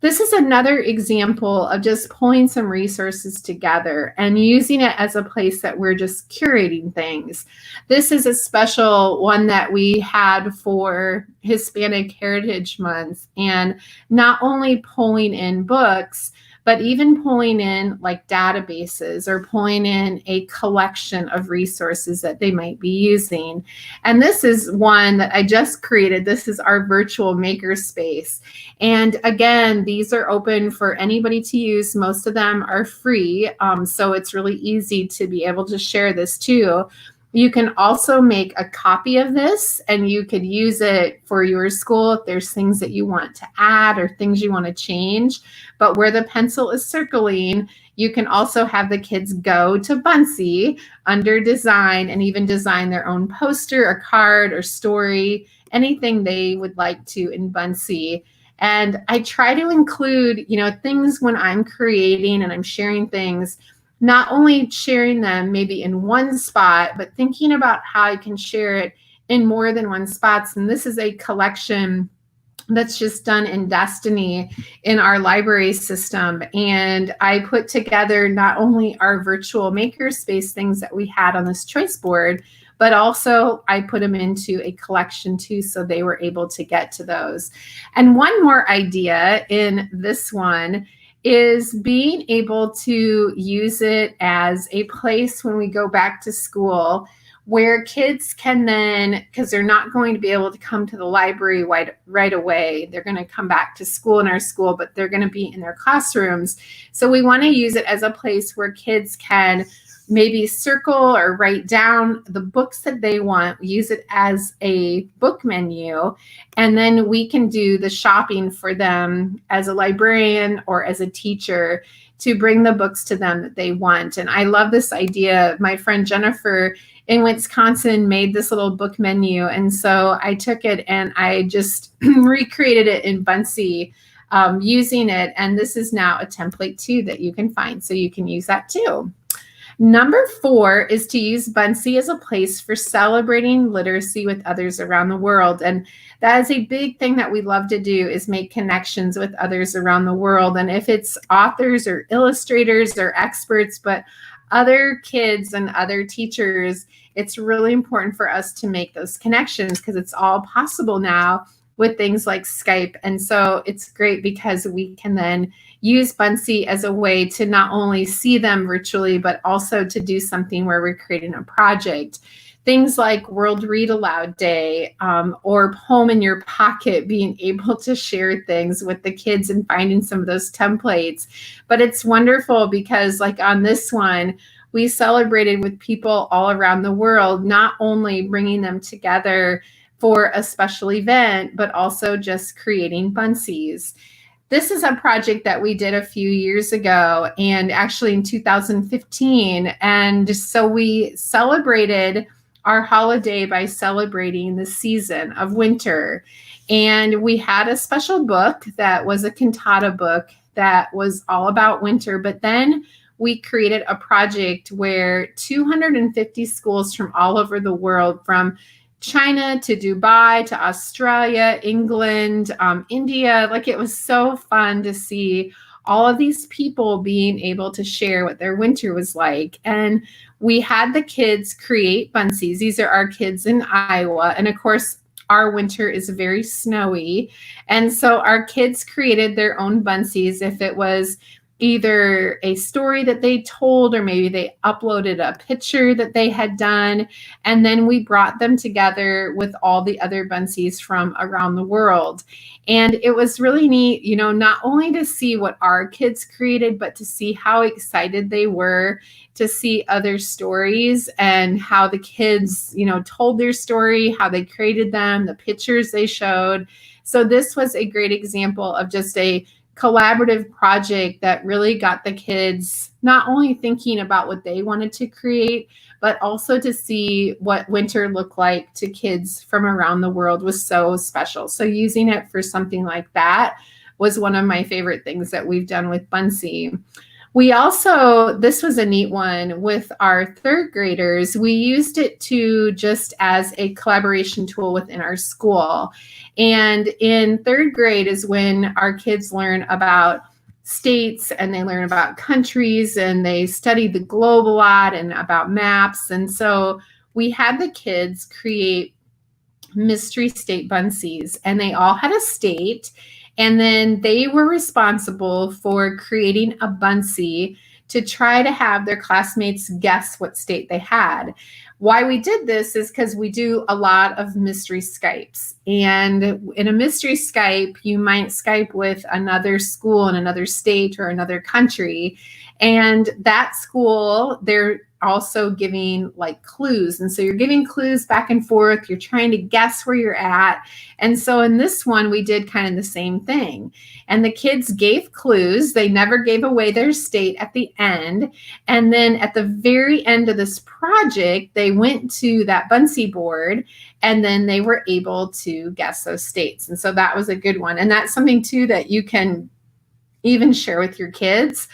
This is another example of just pulling some resources together and using it as a place that we're just curating things. This is a special one that we had for Hispanic Heritage Month, and not only pulling in books, but even pulling in like databases or pulling in a collection of resources that they might be using. And this is one that I just created. This is our virtual Makerspace. And again, these are open for anybody to use. Most of them are free. So it's really easy to be able to share this too. You can also make a copy of this and you could use it for your school if there's things that you want to add or things you want to change. But where the pencil is circling, you can also have the kids go to Buncee under design and even design their own poster or card or story, anything they would like to in Buncee. And I try to include, things when I'm creating and I'm sharing things, not only sharing them maybe in one spot, but thinking about how I can share it in more than one spots. And this is a collection that's just done in Destiny in our library system. And I put together not only our virtual Makerspace things that we had on this choice board, but also I put them into a collection too, so they were able to get to those. And one more idea in this one is being able to use it as a place when we go back to school where kids can then, because they're not going to be able to come to the library right away, they're going to come back to school in our school, but they're going to be in their classrooms. So we want to use it as a place where kids can maybe circle or write down the books that they want, use it as a book menu, and then we can do the shopping for them as a librarian or as a teacher to bring the books to them that they want. And I love this idea. My friend Jennifer in Wisconsin made this little book menu. And so I took it and I just recreated it in Buncee using it. And this is now a template too that you can find. So you can use that too. Number 4 is to use Buncee as a place for celebrating literacy with others around the world. And that is a big thing that we love to do, is make connections with others around the world. And if it's authors or illustrators or experts, but other kids and other teachers, it's really important for us to make those connections because it's all possible now with things like Skype. And so it's great because we can then use Buncee as a way to not only see them virtually, but also to do something where we're creating a project. Things like World Read Aloud Day or Home in Your Pocket, being able to share things with the kids and finding some of those templates. But it's wonderful because like on this one, we celebrated with people all around the world, not only bringing them together for a special event, but also just creating Buncies. This is a project that we did a few years ago, and actually in 2015. And so we celebrated our holiday by celebrating the season of winter. And we had a special book that was a cantata book that was all about winter. But then we created a project where 250 schools from all over the world, from China to Dubai to Australia, England, India. Like, it was so fun to see all of these people being able to share what their winter was like. And we had the kids create Buncies. These are our kids in Iowa. And of course, our winter is very snowy. And so our kids created their own Buncies. If it was either a story that they told, or maybe they uploaded a picture that they had done. And then we brought them together with all the other Buncies from around the world. And it was really neat, you know, not only to see what our kids created, but to see how excited they were to see other stories and how the kids, you know, told their story, how they created them, the pictures they showed. So this was a great example of just a collaborative project that really got the kids not only thinking about what they wanted to create, but also to see what winter looked like to kids from around the world was so special. So using it for something like that was one of my favorite things that we've done with Buncee. We also, this was a neat one with our third graders. We used it to just as a collaboration tool within our school. And in third grade is when our kids learn about states and they learn about countries and they study the globe a lot and about maps. And so we had the kids create mystery state Buncies, and they all had a state. And then they were responsible for creating a Buncee to try to have their classmates guess what state they had. Why we did this is because we do a lot of mystery Skypes. And in a mystery Skype, you might Skype with another school in another state or another country. And that school, they're also giving like clues. And so you're giving clues back and forth. You're trying to guess where you're at. And so in this one, we did kind of the same thing. And the kids gave clues. They never gave away their state at the end. And then at the very end of this project, they went to that Buncee board and then they were able to guess those states. And so that was a good one. And that's something too that you can even share with your kids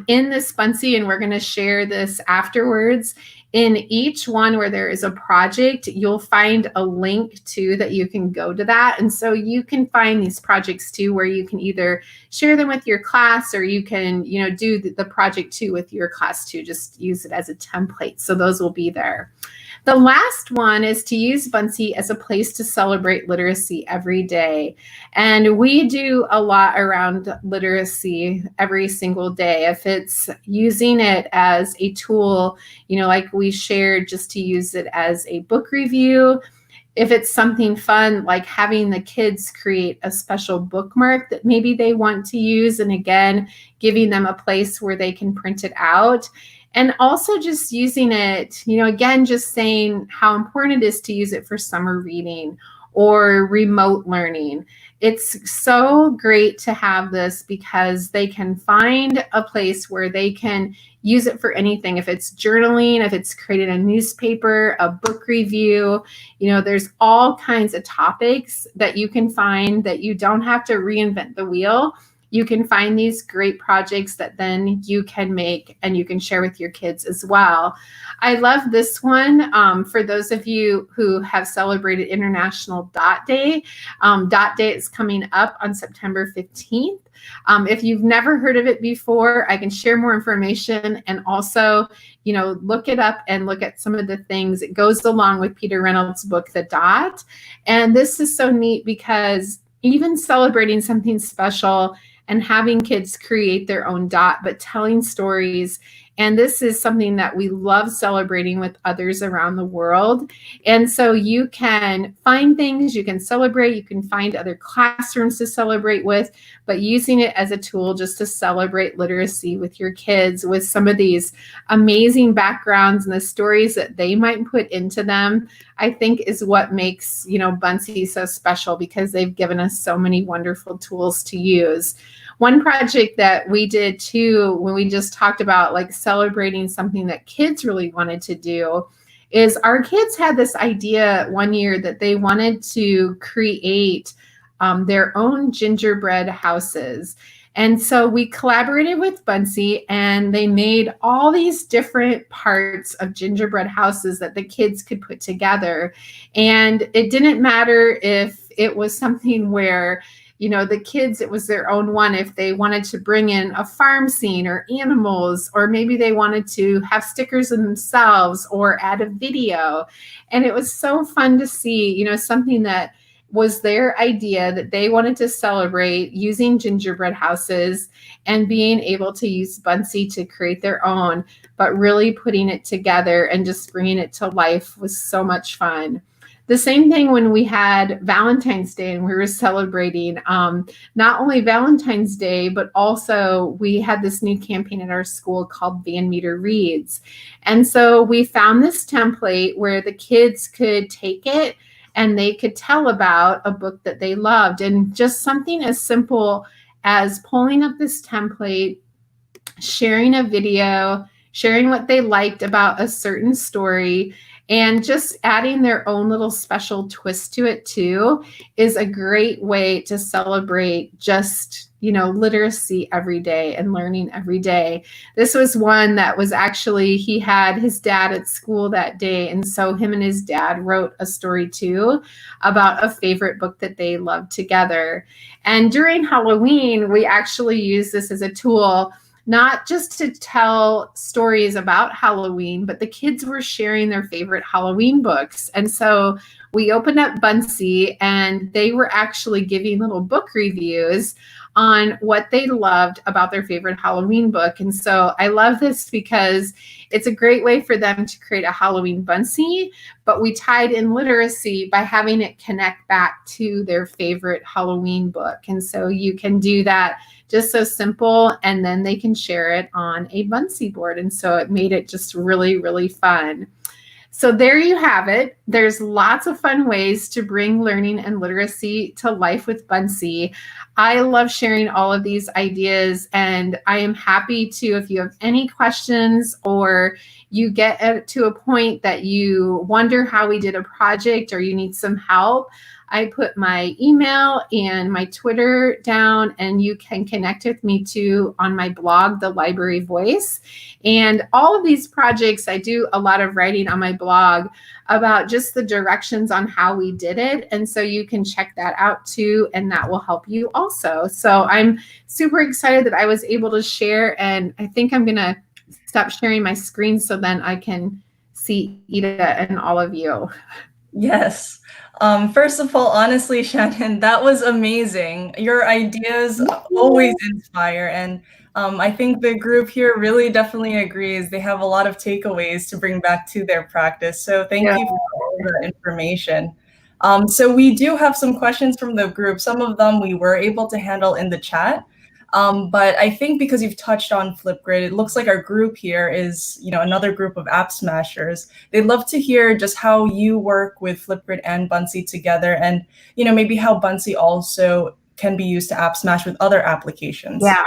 in this Buncee, and we're going to share this afterwards. In each one where there is a project, you'll find a link too that you can go to that. And so you can find these projects too where you can either share them with your class, or you can, you know, do the project too with your class too. Just use it as a template. So those will be there. The last one is to use Buncee as a place to celebrate literacy every day. And we do a lot around literacy every single day. If it's using it as a tool, you know, like we shared, just to use it as a book review. If it's something fun, like having the kids create a special bookmark that maybe they want to use, and again, giving them a place where they can print it out. And also just using it, you know, again, just saying how important it is to use it for summer reading or remote learning. It's so great to have this because they can find a place where they can use it for anything. If it's journaling, if it's creating a newspaper, a book review, you know, there's all kinds of topics that you can find that you don't have to reinvent the wheel. you can find these great projects that then you can make and you can share with your kids as well. I love this one. For those of you who have celebrated International Dot Day, Dot Day is coming up on September 15th. If you've never heard of it before, I can share more information and also, look it up and look at some of the things. It goes along with Peter Reynolds' book, The Dot. And this is so neat because even celebrating something special and having kids create their own dot, but telling stories. And this is something that we love celebrating with others around the world. And so you can find things, you can celebrate, you can find other classrooms to celebrate with, but using it as a tool just to celebrate literacy with your kids with some of these amazing backgrounds and the stories that they might put into them, I think is what makes, Buncee so special, because they've given us so many wonderful tools to use. One project that we did too, when we just talked about like celebrating something that kids really wanted to do, is our kids had this idea one year that they wanted to create their own gingerbread houses. And so we collaborated with Buncee, and they made all these different parts of gingerbread houses that the kids could put together. And it didn't matter if it was something where the kids, it was their own one. If they wanted to bring in a farm scene or animals, or maybe they wanted to have stickers of themselves or add a video. And it was so fun to see, something that was their idea that they wanted to celebrate using gingerbread houses and being able to use Buncee to create their own, but really putting it together and just bringing it to life was so much fun. The same thing when we had Valentine's Day and we were celebrating not only Valentine's Day, but also we had this new campaign at our school called Van Meter Reads. And so we found this template where the kids could take it and they could tell about a book that they loved. And just something as simple as pulling up this template, sharing a video, sharing what they liked about a certain story, and just adding their own little special twist to it too is a great way to celebrate just, literacy every day and learning every day. This was one that was actually, he had his dad at school that day. And so him and his dad wrote a story too about a favorite book that they loved together. And during Halloween, we actually used this as a tool, not just to tell stories about Halloween, but the kids were sharing their favorite Halloween books. And so we opened up Buncee and they were actually giving little book reviews on what they loved about their favorite Halloween book. And so I love this because it's a great way for them to create a Halloween Buncee, but we tied in literacy by having it connect back to their favorite Halloween book. And so you can do that just so simple, and then they can share it on a Buncee board. And so it made it just really, really fun. So there you have it. There's lots of fun ways to bring learning and literacy to life with Buncee. I love sharing all of these ideas, and I am happy to, if you have any questions or you get to a point that you wonder how we did a project or you need some help, I put my email and my Twitter down, and you can connect with me too on my blog, The Library Voice. And all of these projects, I do a lot of writing on my blog about just the directions on how we did it. And so you can check that out too, and that will help you also. So I'm super excited that I was able to share, and I think I'm gonna stop sharing my screen so then I can see Ida and all of you. Yes. First of all, honestly, Shannon, that was amazing. Your ideas always inspire. And I think the group here really definitely agrees. They have a lot of takeaways to bring back to their practice. So thank you for all the information. So we do have some questions from the group. Some of them we were able to handle in the chat. But I think because you've touched on Flipgrid, it looks like our group here is, another group of app smashers. They'd love to hear just how you work with Flipgrid and Buncee together, and, maybe how Buncee also can be used to app smash with other applications. Yeah.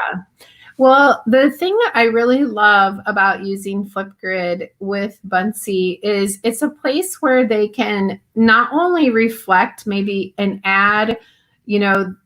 Well, the thing that I really love about using Flipgrid with Buncee is it's a place where they can not only reflect maybe and add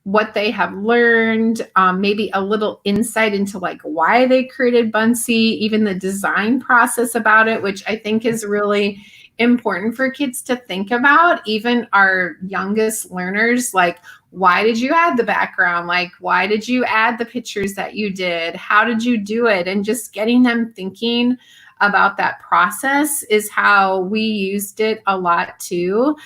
what they have learned, maybe a little insight into like why they created Buncee, even the design process about it, which I think is really important for kids to think about, even our youngest learners. Like, why did you add the background? Like, why did you add the pictures that you did? How did you do it? And just getting them thinking about that process is how we used it a lot too.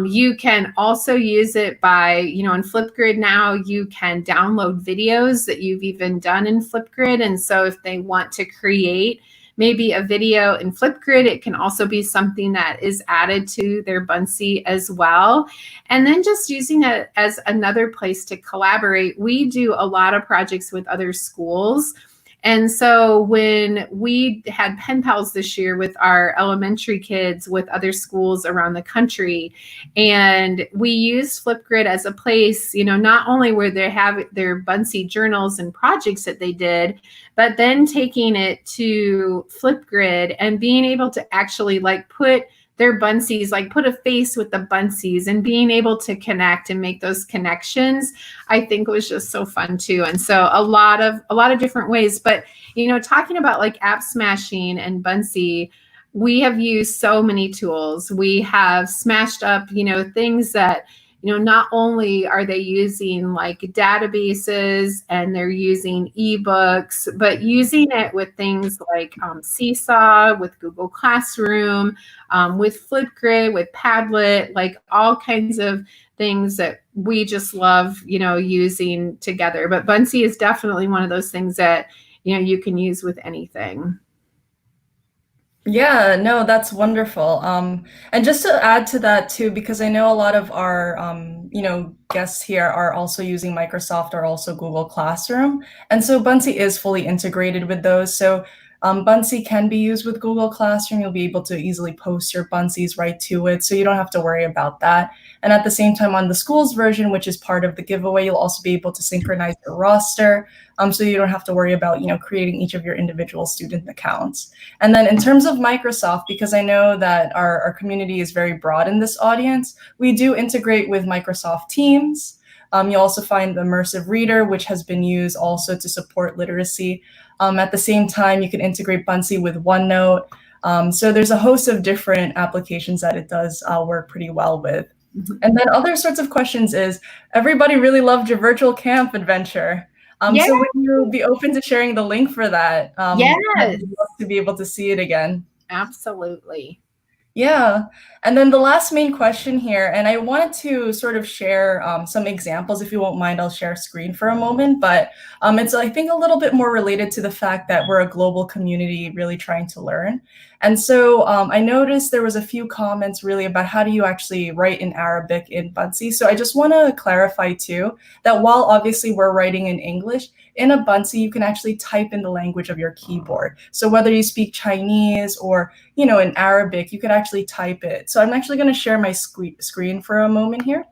You can also use it by, in Flipgrid now, you can download videos that you've even done in Flipgrid. And so if they want to create maybe a video in Flipgrid, it can also be something that is added to their Buncee as well. And then just using it as another place to collaborate. We do a lot of projects with other schools. And so when we had pen pals this year with our elementary kids with other schools around the country, and we used Flipgrid as a place, not only where they have their Buncee journals and projects that they did, but then taking it to Flipgrid and being able to actually like put their Buncees, like put a face with the Buncees, and being able to connect and make those connections, I think was just so fun too. And so a lot of different ways, but talking about like app smashing and Buncee, we have used so many tools. We have smashed up, things that, not only are they using like databases and they're using ebooks, but using it with things like Seesaw, with Google Classroom, with Flipgrid, with Padlet, like all kinds of things that we just love, using together. But Buncee is definitely one of those things that, you can use with anything. Yeah, no, that's wonderful. And just to add to that too, because I know a lot of our, guests here are also using Microsoft or also Google Classroom. And so Buncee is fully integrated with those. So Buncee can be used with Google Classroom. You'll be able to easily post your Buncees right to it, so you don't have to worry about that. And at the same time, on the schools version, which is part of the giveaway, you'll also be able to synchronize your roster, so you don't have to worry about creating each of your individual student accounts. And then in terms of Microsoft, because I know that our community is very broad in this audience, we do integrate with Microsoft Teams. You'll also find the Immersive Reader, which has been used also to support literacy. At the same time, you can integrate Buncee with OneNote. So there's a host of different applications that it does work pretty well with. Mm-hmm. And then other sorts of questions is, everybody really loved your virtual camp adventure. Yes. So would you be open to sharing the link for that? Yes. I'd love to be able to see it again. Absolutely. Yeah. And then the last main question here, and I wanted to sort of share some examples. If you won't mind, I'll share screen for a moment, but it's, I think, a little bit more related to the fact that we're a global community really trying to learn. And so I noticed there was a few comments really about how do you actually write in Arabic in Buncee. So I just want to clarify too, that while obviously we're writing in English, in a Buncee, you can actually type in the language of your keyboard. So whether you speak Chinese or, in Arabic, you can actually type it. So I'm actually going to share my screen for a moment here.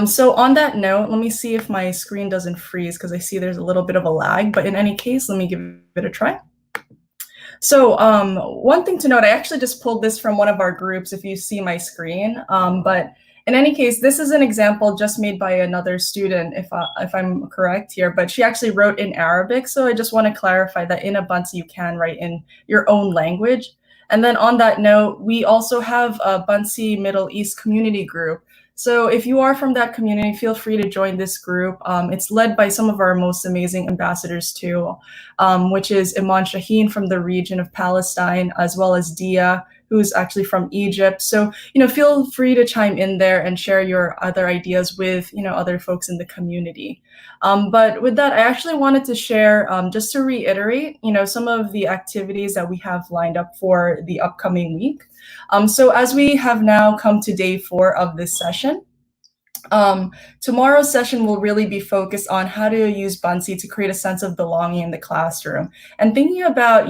So on that note, let me see if my screen doesn't freeze, because I see there's a little bit of a lag. But in any case, let me give it a try. So one thing to note, I actually just pulled this from one of our groups, if you see my screen. But in any case, this is an example just made by another student, if I'm correct here, but she actually wrote in Arabic. So I just want to clarify that in a Buncee, you can write in your own language. And then on that note, we also have a Buncee Middle East community group. So if you are from that community, feel free to join this group. It's led by some of our most amazing ambassadors too, which is Iman Shaheen from the region of Palestine, as well as Dia, who's actually from Egypt. So, feel free to chime in there and share your other ideas with, other folks in the community. But with that, I actually wanted to share, just to reiterate, some of the activities that we have lined up for the upcoming week. So as we have now come to day 4 of this session, tomorrow's session will really be focused on how to use Buncee to create a sense of belonging in the classroom. And thinking about,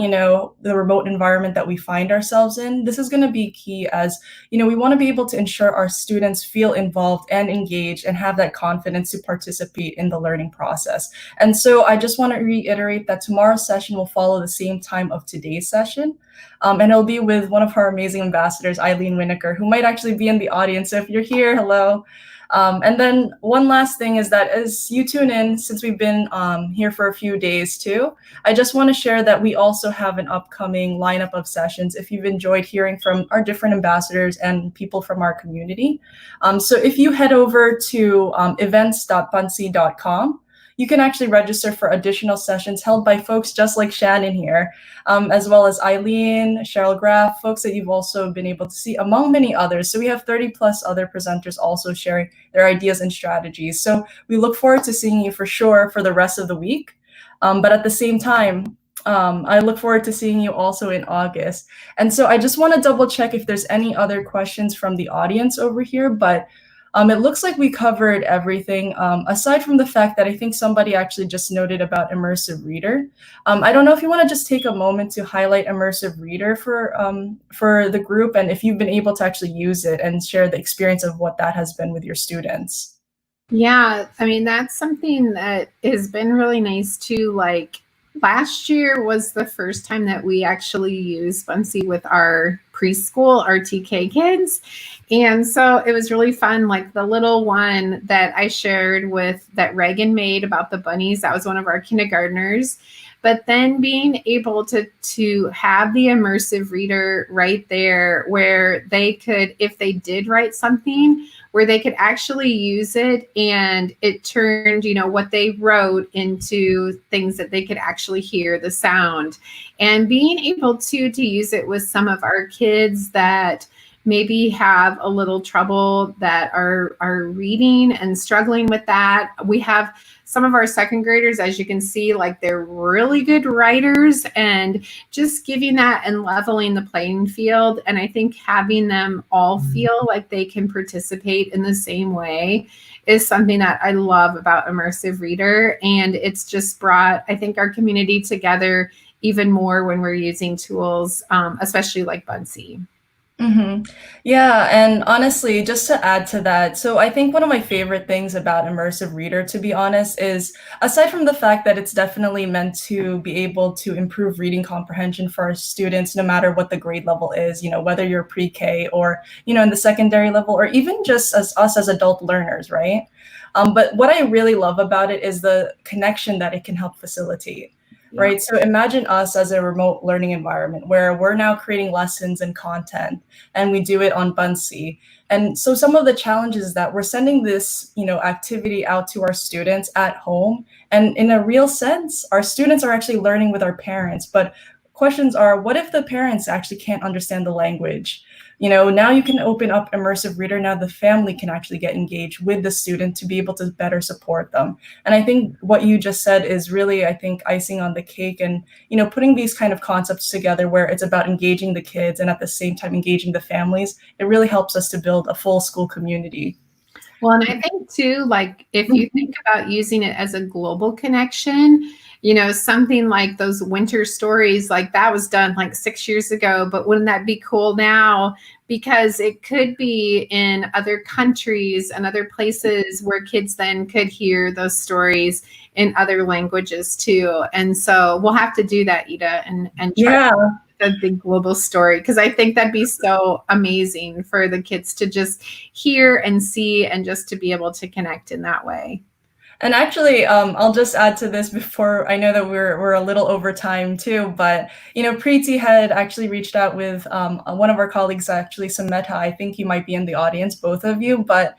the remote environment that we find ourselves in, this is going to be key as, we want to be able to ensure our students feel involved and engaged and have that confidence to participate in the learning process. And so I just want to reiterate that tomorrow's session will follow the same time of today's session. And it'll be with one of our amazing ambassadors, Eileen Winokur, who might actually be in the audience. So if you're here, hello. And then one last thing is that as you tune in, since we've been here for a few days too, I just want to share that we also have an upcoming lineup of sessions if you've enjoyed hearing from our different ambassadors and people from our community. So if you head over to events.buncee.com, you can actually register for additional sessions held by folks just like Shannon here, as well as Eileen, Cheryl Graff, folks that you've also been able to see, among many others. So we have 30 plus other presenters also sharing their ideas and strategies. So we look forward to seeing you for sure for the rest of the week. But at the same time, I look forward to seeing you also in August. And so I just want to double check if there's any other questions from the audience over here, but it looks like we covered everything, aside from the fact that I think somebody actually just noted about Immersive Reader. I don't know if you want to just take a moment to highlight Immersive Reader for the group, and if you've been able to actually use it and share the experience of what that has been with your students. Yeah, I mean, that's something that has been really nice too. Like last year was the first time that we actually used Buncee with our preschool, our TK kids. And so it was really fun. Like the little one that I shared with that Reagan made about the bunnies, that was one of our kindergartners. But then being able to have the immersive reader right there where they could, if they did write something, where they could actually use it and it turned, you know, what they wrote into things that they could actually hear the sound. And being able to use it with some of our kids that maybe have a little trouble that are reading and struggling with that. We have some of our second graders, as you can see, like they're really good writers, and just giving that and leveling the playing field. And I think having them all feel like they can participate in the same way is something that I love about Immersive Reader. And it's just brought, I think, our community together even more when we're using tools, especially like Buncee. Mm-hmm. Yeah, and honestly, just to add to that, so I think one of my favorite things about Immersive Reader, to be honest, is aside from the fact that it's definitely meant to be able to improve reading comprehension for our students, no matter what the grade level is, you know, whether you're pre-K or, you know, in the secondary level, or even just as us as adult learners, right? But what I really love about it is the connection that it can help facilitate. Yeah. Right. So imagine us as a remote learning environment where we're now creating lessons and content, and we do it on Buncee. And so some of the challenges is that we're sending this, you know, activity out to our students at home. And in a real sense, our students are actually learning with our parents. But questions are, what if the parents actually can't understand the language? You know, now you can open up Immersive Reader. Now the family can actually get engaged with the student to be able to better support them. And I think what you just said is really, I think, icing on the cake, and, you know, putting these kind of concepts together where it's about engaging the kids and at the same time engaging the families. It really helps us to build a full school community. Well, and I think too, like if you think about using it as a global connection, you know, something like those winter stories, like that was done like 6 years ago, but wouldn't that be cool now? Because it could be in other countries and other places where kids then could hear those stories in other languages too. And so we'll have to do that, Ida, and try the big global story, because I think that'd be so amazing for the kids to just hear and see and just to be able to connect in that way. And actually, I'll just add to this before, I know that we're a little over time too, but, you know, Preeti had actually reached out with one of our colleagues, actually, Sameta. I think you might be in the audience, both of you, but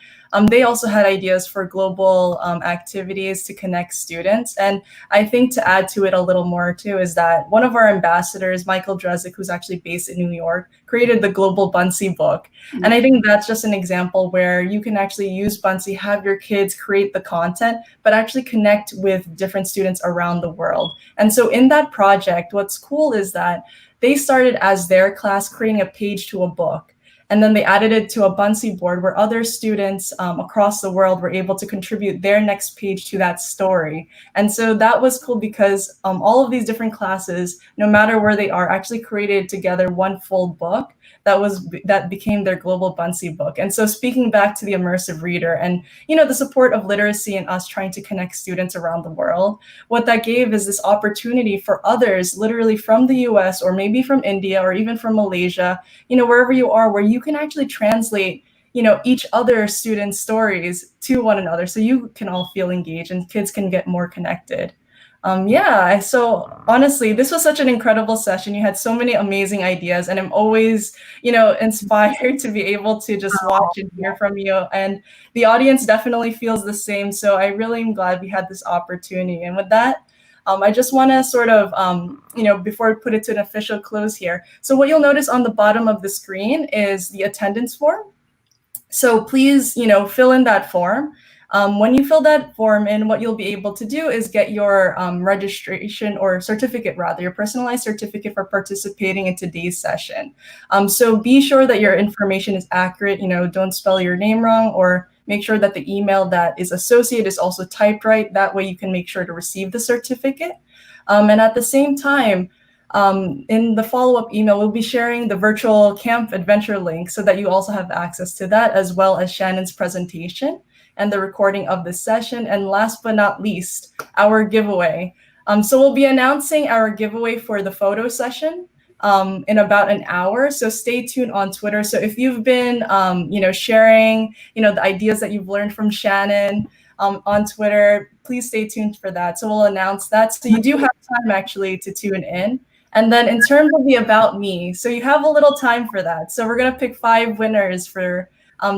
they also had ideas for global activities to connect students. And I think to add to it a little more too is that one of our ambassadors, Michael Drezick, who's actually based in New York, created the Global Buncee book. Mm-hmm. And I think that's just an example where you can actually use Buncee, have your kids create the content, but actually connect with different students around the world. And so in that project, what's cool is that they started as their class creating a page to a book. And then they added it to a Buncee board where other students across the world were able to contribute their next page to that story. And so that was cool because all of these different classes, no matter where they are, actually created together one full book that became their Global Buncee book. And so speaking back to the Immersive Reader and, you know, the support of literacy and us trying to connect students around the world, what that gave is this opportunity for others literally from the US or maybe from India or even from Malaysia, you know, wherever you are, where you can actually translate, each other's students' stories to one another, so you can all feel engaged and kids can get more connected. Yeah, so honestly, this was such an incredible session. You had so many amazing ideas, and I'm always, inspired to be able to just watch and hear from you. And the audience definitely feels the same. So I really am glad we had this opportunity. And with that, I just want to sort of, before we put it to an official close here. So what you'll notice on the bottom of the screen is the attendance form. So please, fill in that form. When you fill that form in, what you'll be able to do is get your registration or certificate, rather, your personalized certificate for participating in today's session. So be sure that your information is accurate. Don't spell your name wrong, or make sure that the email that is associated is also typed right. That way you can make sure to receive the certificate. And at the same time, in the follow-up email, we'll be sharing the virtual camp adventure link so that you also have access to that, as well as Shannon's presentation and the recording of this session. And last but not least, our giveaway. So we'll be announcing our giveaway for the photo session in about an hour. So stay tuned on Twitter. So if you've been, sharing, the ideas that you've learned from Shannon on Twitter, please stay tuned for that. So we'll announce that. So you do have time actually to tune in. And then in terms of the About Me, so you have a little time for that. So we're going to pick 5 winners for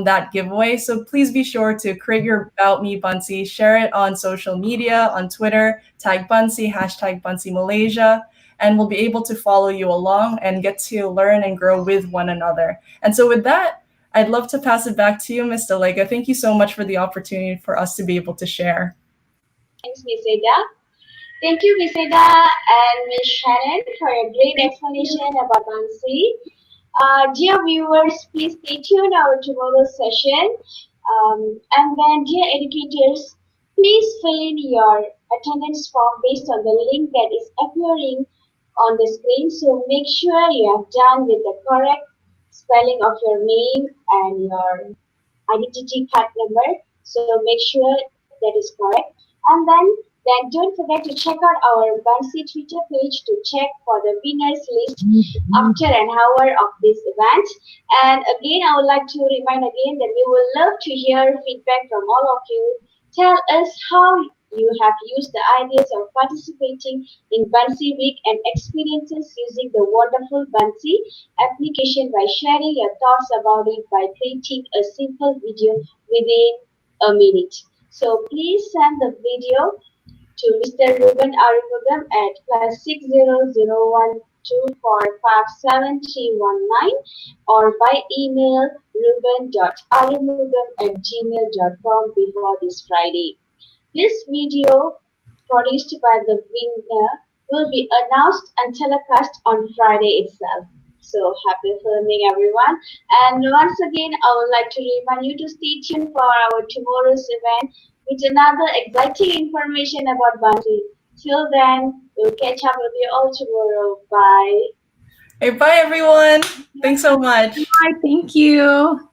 that giveaway. So please be sure to create your About Me Buncee, share it on social media, on Twitter, tag Buncee, hashtag Buncee Malaysia, and we'll be able to follow you along and get to learn and grow with one another. And so with that, I'd love to pass it back to you, Ms. Delega. Thank you so much for the opportunity for us to be able to share. Thanks, Ms. Eda. Thank you, Ms. Eda and Ms. Shannon, for a great explanation about Buncee. Dear viewers, please stay tuned our tomorrow's session. And then, dear educators, please fill in your attendance form based on the link that is appearing on the screen. So make sure you have done with the correct spelling of your name and your identity card number. So make sure that is correct. And then don't forget to check out our Buncee Twitter page to check for the winners list after an hour of this event. And again, I would like to remind again that we would love to hear feedback from all of you. Tell us how you have used the ideas of participating in Buncee Week and experiences using the wonderful Buncee application by sharing your thoughts about it by creating a simple video within a minute. So please send the video to Mr. Ruben Arumugam at +60012457 or by email ruben.arumugam@gmail.com before this Friday. This video produced by the winner will be announced and telecast on Friday itself. So happy filming, everyone. And once again, I would like to remind you to stay tuned for our tomorrow's event with another exciting information about Buncee. Till then, we'll catch up with you all tomorrow. Bye. Hey, bye everyone. Thanks so much. Bye, thank you.